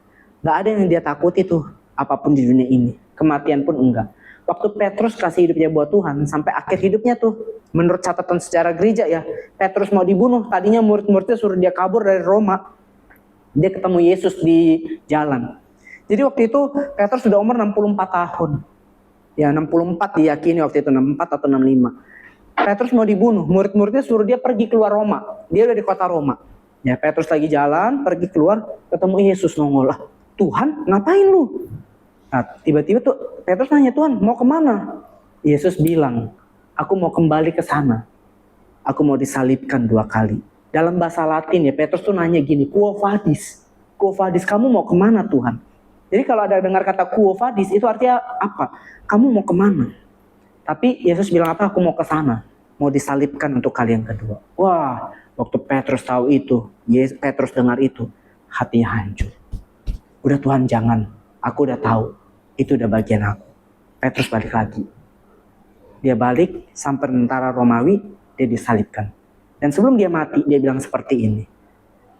gak ada yang dia takuti tuh apapun di dunia ini. Kematian pun enggak. Waktu Petrus kasih hidupnya buat Tuhan, sampai akhir hidupnya tuh, menurut catatan sejarah gereja ya, Petrus mau dibunuh. Tadinya murid-muridnya suruh dia kabur dari Roma. Dia ketemu Yesus di jalan. Jadi waktu itu Petrus sudah umur 64 tahun. Ya 64 diyakini waktu itu, 64 atau 65. Petrus mau dibunuh, murid-muridnya suruh dia pergi keluar Roma. Dia udah di kota Roma. Ya, Petrus lagi jalan, pergi keluar, ketemu Yesus nongol. Tuhan, ngapain lu? Nah, tiba-tiba tuh Petrus nanya, Tuhan, mau kemana? Yesus bilang, aku mau kembali ke sana. Aku mau disalibkan 2 kali. Dalam bahasa Latin ya, Petrus tuh nanya gini, quo vadis? Quo vadis, kamu mau kemana Tuhan? Jadi kalau ada dengar kata quo vadis, itu artinya apa? Kamu mau kemana? Tapi Yesus bilang apa? Aku mau ke sana, mau disalibkan untuk kali yang kedua. Wah, waktu Petrus tahu itu, Petrus dengar itu, hatinya hancur. Udah Tuhan jangan, aku udah tahu, itu udah bagian aku. Petrus balik lagi. Dia balik sampai tentara Romawi, dia disalibkan. Dan sebelum dia mati, dia bilang seperti ini.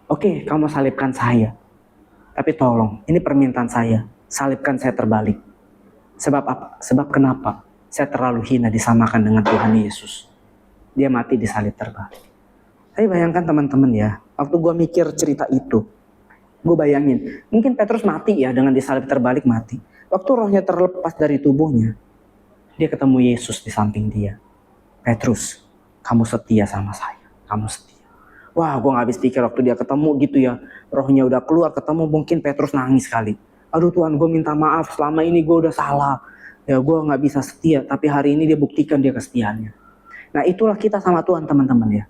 Oke, kamu salibkan saya. Tapi tolong, ini permintaan saya, salibkan saya terbalik. Sebab apa? Sebab kenapa? Saya terlalu hina disamakan dengan Tuhan Yesus. Dia mati disalib terbalik. Tapi bayangkan teman-teman ya, waktu gue mikir cerita itu, gue bayangin, mungkin Petrus mati ya dengan disalib terbalik mati. Waktu rohnya terlepas dari tubuhnya, dia ketemu Yesus di samping dia. Petrus, kamu setia sama saya, kamu setia. Wah, gue gak habis pikir waktu dia ketemu gitu ya, rohnya udah keluar, ketemu mungkin Petrus nangis kali. Aduh Tuhan, gue minta maaf, selama ini gue udah salah. Ya gue gak bisa setia, tapi hari ini dia buktikan dia kesetiaannya. Nah itulah kita sama Tuhan teman-teman ya.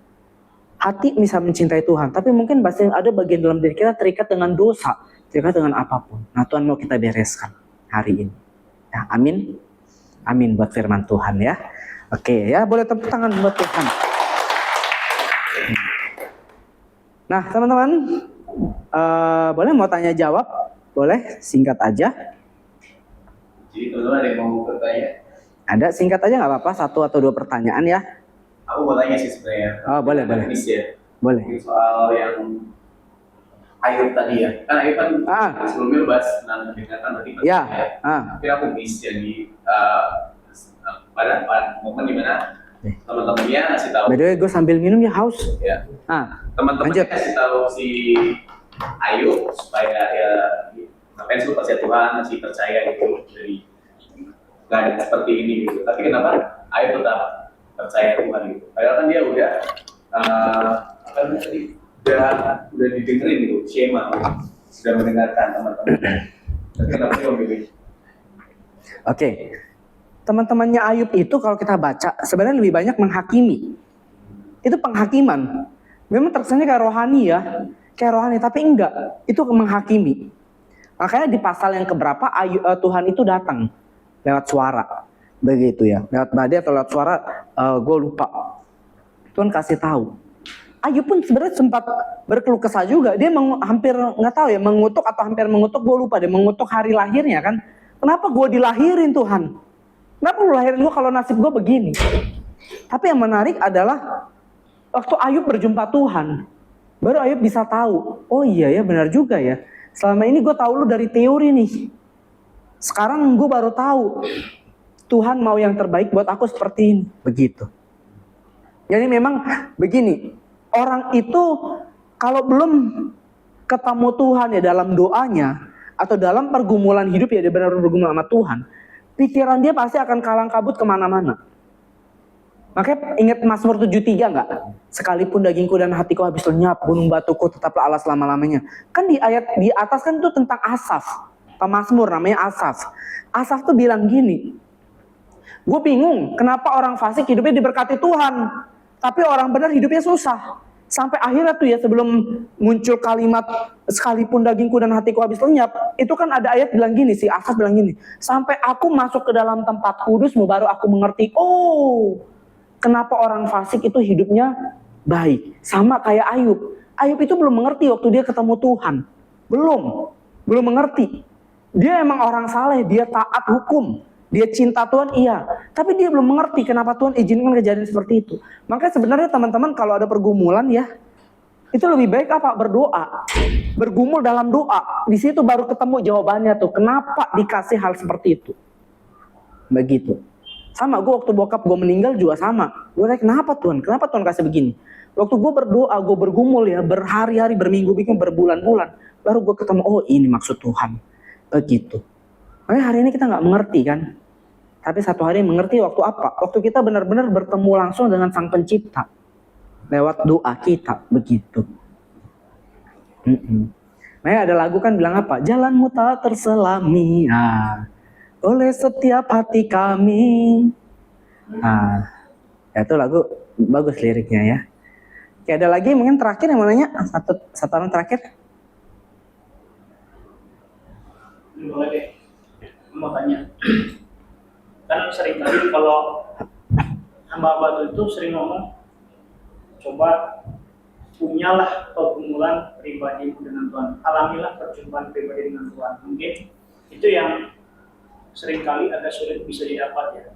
Hati bisa mencintai Tuhan, tapi mungkin pasti ada bagian dalam diri kita terikat dengan dosa, terikat dengan apapun. Nah Tuhan mau kita bereskan hari ini. Ya, amin. Amin buat firman Tuhan ya. Oke ya, boleh tepuk tangan buat Tuhan. Nah teman-teman, boleh mau tanya jawab? Boleh, singkat aja. Jadi teman-teman ada yang mau bertanya? Ada, singkat aja nggak apa-apa, 1 atau 2 pertanyaan ya. Aku mau tanya sih sebenarnya. Oh boleh, boleh. Ya. Boleh. Ini soal yang Ayub tadi ya. Kan Ayub kan sebelumnya bahas tentang kedekatan berarti. Ya. Tapi aku miss jadi pada momen dimana teman-temannya ngasih tahu. By the way, gue sambil minum ya, haus. Ya. lanjut. Teman-temannya kasih tahu si Ayub supaya ya ngapain sih lu percaya Tuhan, masih percaya gitu, jadi nggak ada seperti ini gitu. Tapi kenapa Ayub tetap percaya Tuhan gitu? Padahal kan dia udah apa namanya tadi udah didengerin gitu, Shema gitu. Sudah mendengarkan teman-teman. Tapi kenapa dia memilih? Oke. Teman-temannya Ayub itu kalau kita baca sebenarnya lebih banyak menghakimi. Itu penghakiman. Memang terkesannya kayak rohani ya. Kayak rohani, tapi enggak. Itu menghakimi. Makanya di pasal yang keberapa Tuhan itu datang lewat suara. Begitu ya. Lewat badai atau lewat suara, gue lupa. Tuhan kasih tahu. Ayub pun sebenarnya sempat berkeluh kesah juga. Dia hampir nggak tahu ya, mengutuk atau hampir mengutuk, gue lupa deh, mengutuk hari lahirnya kan. Kenapa gue dilahirin Tuhan? Kenapa lu lahirin gue kalau nasib gue begini? Tapi yang menarik adalah waktu Ayub berjumpa Tuhan, baru Ayub bisa tahu, oh iya ya benar juga ya. Selama ini gue tahu lu dari teori nih. Sekarang gue baru tahu Tuhan mau yang terbaik buat aku seperti ini. Begitu. Jadi memang begini, orang itu kalau belum ketemu Tuhan ya dalam doanya atau dalam pergumulan hidup ya dia benar-benar bergumul sama Tuhan, pikiran dia pasti akan kalang kabut kemana-mana. Makanya ingat Mazmur 73 enggak? Sekalipun dagingku dan hatiku habis lenyap, gunung batuku tetaplah Allah selama-lamanya. Kan di ayat di atas kan itu tentang Asaf. Pemazmur namanya Asaf. Asaf tuh bilang gini, gue bingung kenapa orang fasik hidupnya diberkati Tuhan, tapi orang benar hidupnya susah. Sampai akhirnya tuh ya sebelum muncul kalimat sekalipun dagingku dan hatiku habis lenyap, itu kan ada ayat bilang gini, si Asaf bilang gini, sampai aku masuk ke dalam tempat kudusmu baru aku mengerti, oh kenapa orang fasik itu hidupnya baik. Sama kayak Ayub. Ayub itu belum mengerti waktu dia ketemu Tuhan. Belum mengerti. Dia emang orang saleh, dia taat hukum. Dia cinta Tuhan, iya. Tapi dia belum mengerti kenapa Tuhan izinkan kejadian seperti itu. Makanya sebenarnya teman-teman kalau ada pergumulan ya, itu lebih baik apa? Berdoa. Bergumul dalam doa. Di situ baru ketemu jawabannya tuh. Kenapa dikasih hal seperti itu? Begitu. Sama, gue waktu bokap gue meninggal juga sama. Gue tanya, kenapa Tuhan? Kenapa Tuhan kasih begini? Waktu gue berdoa, gue bergumul ya, berhari-hari, berminggu-minggu, berbulan-bulan. Baru gue ketemu, oh ini maksud Tuhan. Begitu. Makanya hari ini kita nggak mengerti kan. Tapi satu hari mengerti waktu apa? Waktu kita benar-benar bertemu langsung dengan Sang Pencipta. Lewat doa kita. Begitu. Makanya ada lagu kan bilang apa? Jalanmu tak terselami. Oleh setiap hati kami. Itu lagu bagus liriknya ya. Oke, ada lagi mungkin terakhir yang mau nanya, satu orang terakhir. Boleh deh, mau tanya. Kan sering kali kalau hamba-hamba itu sering ngomong, coba punyalah pergumulan pribadi dengan Tuhan, alamilah perjumpaan pribadi dengan Tuhan. Mungkin itu yang seringkali agak sulit bisa didapat ya,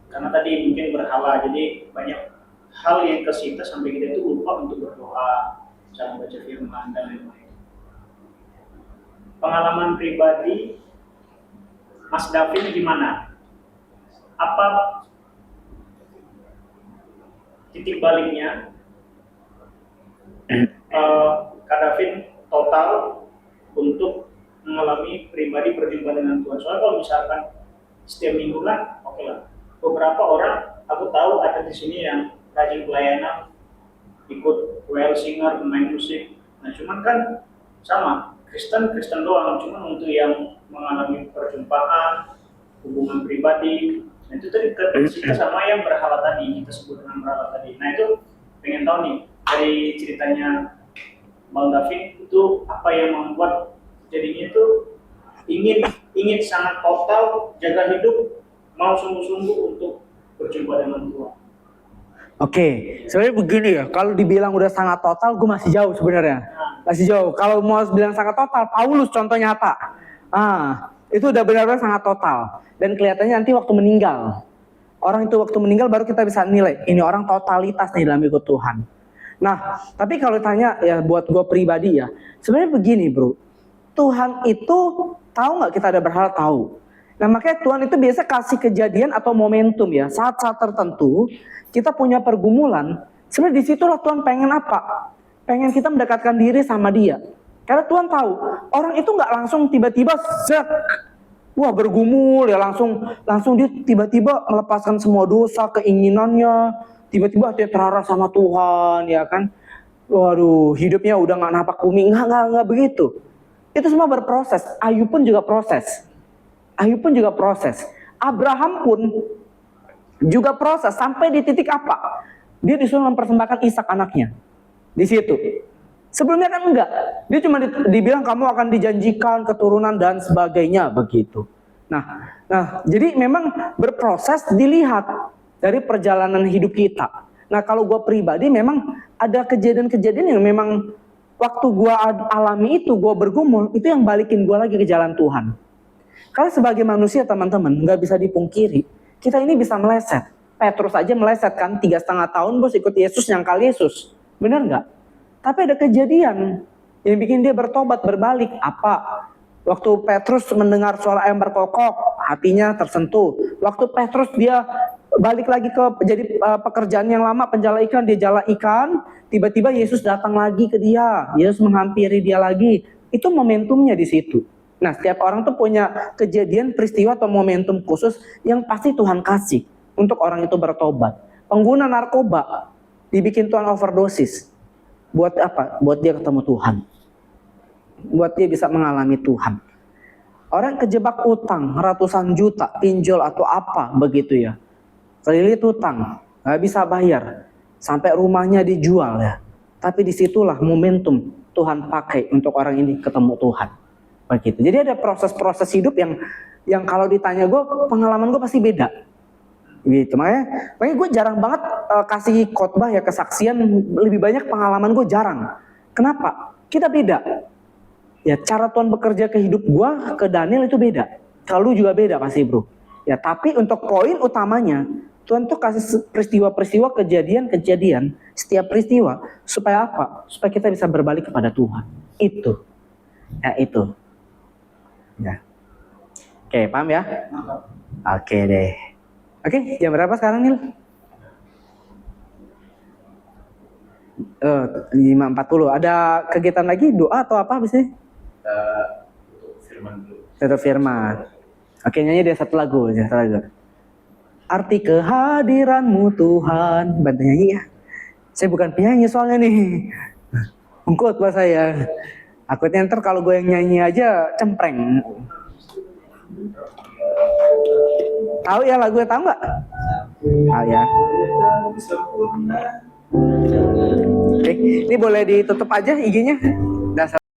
karena tadi mungkin berhala, jadi banyak hal yang kesita sampai kita itu lupa untuk berdoa, cara baca firman dan lain-lain. Pengalaman pribadi Mas Davin gimana? Apa titik baliknya? Kak Davin total untuk mengalami pribadi perjumpaan dengan Tuhan. Soalnya kalau misalkan setiap minggu kan, oke lah. Beberapa orang aku tahu ada di sini yang rajin pelayanan, ikut WL singer, main musik. Nah cuman kan sama, Kristen doang. Cuman untuk yang mengalami perjumpaan, hubungan pribadi, nah itu tadi kita sama yang berhala tadi, kita sebut dengan berhala tadi. Nah itu pengen tahu nih dari ceritanya Bang Davin itu apa yang membuat jadinya itu ingin sangat total jaga hidup, mau sungguh-sungguh untuk berjumpa dengan Tuhan. Oke, sebenarnya begini ya, kalau dibilang udah sangat total, gue masih jauh sebenarnya. Masih jauh. Kalau mau bilang sangat total, Paulus contoh nyata. Itu udah benar-benar sangat total. Dan kelihatannya nanti waktu meninggal. Orang itu waktu meninggal baru kita bisa nilai, ini orang totalitas nih dalam ikut Tuhan. Nah, tapi kalau tanya ya buat gue pribadi ya, sebenarnya begini bro. Tuhan itu tahu nggak kita ada berhala? Tahu. Nah makanya Tuhan itu biasa kasih kejadian atau momentum ya. Saat-saat tertentu kita punya pergumulan. Sebenarnya disitulah Tuhan pengen apa? Pengen kita mendekatkan diri sama Dia. Karena Tuhan tahu orang itu nggak langsung tiba-tiba zek, wah bergumul ya langsung dia tiba-tiba melepaskan semua dosa keinginannya, tiba-tiba dia terarah sama Tuhan ya kan. Waduh hidupnya udah nggak napak bumi, nggak begitu. Itu semua berproses. Ayub pun juga proses. Abraham pun juga proses sampai di titik apa? Dia disuruh mempersembahkan Ishak anaknya. Di situ. Sebelumnya kan enggak. Dia cuma dibilang kamu akan dijanjikan keturunan dan sebagainya begitu. Nah, jadi memang berproses dilihat dari perjalanan hidup kita. Nah, kalau gue pribadi memang ada kejadian-kejadian yang memang waktu gue alami itu, gue bergumul, itu yang balikin gue lagi ke jalan Tuhan. Karena sebagai manusia teman-teman, nggak bisa dipungkiri, kita ini bisa meleset. Petrus aja meleset kan, 3,5 tahun bos ikut Yesus, nyangkal Yesus. Bener nggak? Tapi ada kejadian yang bikin dia bertobat, berbalik. Apa? Waktu Petrus mendengar suara ayam berkokok, hatinya tersentuh. Waktu Petrus dia balik lagi ke jadi pekerjaan yang lama, penjala ikan, dia jala ikan, tiba-tiba Yesus datang lagi ke dia. Yesus menghampiri dia lagi. Itu momentumnya di situ. Nah, setiap orang tuh punya kejadian, peristiwa atau momentum khusus yang pasti Tuhan kasih untuk orang itu bertobat. Pengguna narkoba dibikin Tuhan overdosis. Buat apa? Buat dia ketemu Tuhan. Buat dia bisa mengalami Tuhan. Orang kejebak utang ratusan juta, pinjol atau apa begitu ya. Kelilit utang, nggak bisa bayar, sampai rumahnya dijual ya. Tapi disitulah momentum Tuhan pakai untuk orang ini ketemu Tuhan. Begitu. Jadi ada proses-proses hidup yang kalau ditanya gue, pengalaman gue pasti beda. Gitu. Makanya gue jarang banget kasih khotbah ya, kesaksian, lebih banyak pengalaman gue jarang. Kenapa? Kita beda. Ya cara Tuhan bekerja ke hidup gue, ke Daniel itu beda. Kalau juga beda pasti bro. Ya tapi untuk poin utamanya, Tuhan tuh kasih peristiwa-peristiwa, kejadian-kejadian, setiap peristiwa supaya apa? Supaya kita bisa berbalik kepada Tuhan. Itu. Ya itu. Ya. Oke, paham ya? Oke deh. Oke, jam berapa sekarang Nil? 5.40. Ada kegiatan lagi, doa atau apa habis ini? Firman dulu. Tutup firman. Oke, nyanyi deh satu lagu. Arti kehadiranmu Tuhan. Bantu nyanyi ya. Saya bukan penyanyi soalnya nih. Ungkut buat saya. Takutnya ntar kalau gue yang nyanyi aja cempreng. Tahu ya lagunya, tahu nggak? Tahu ya. Oke, ini boleh ditutup aja IG-nya.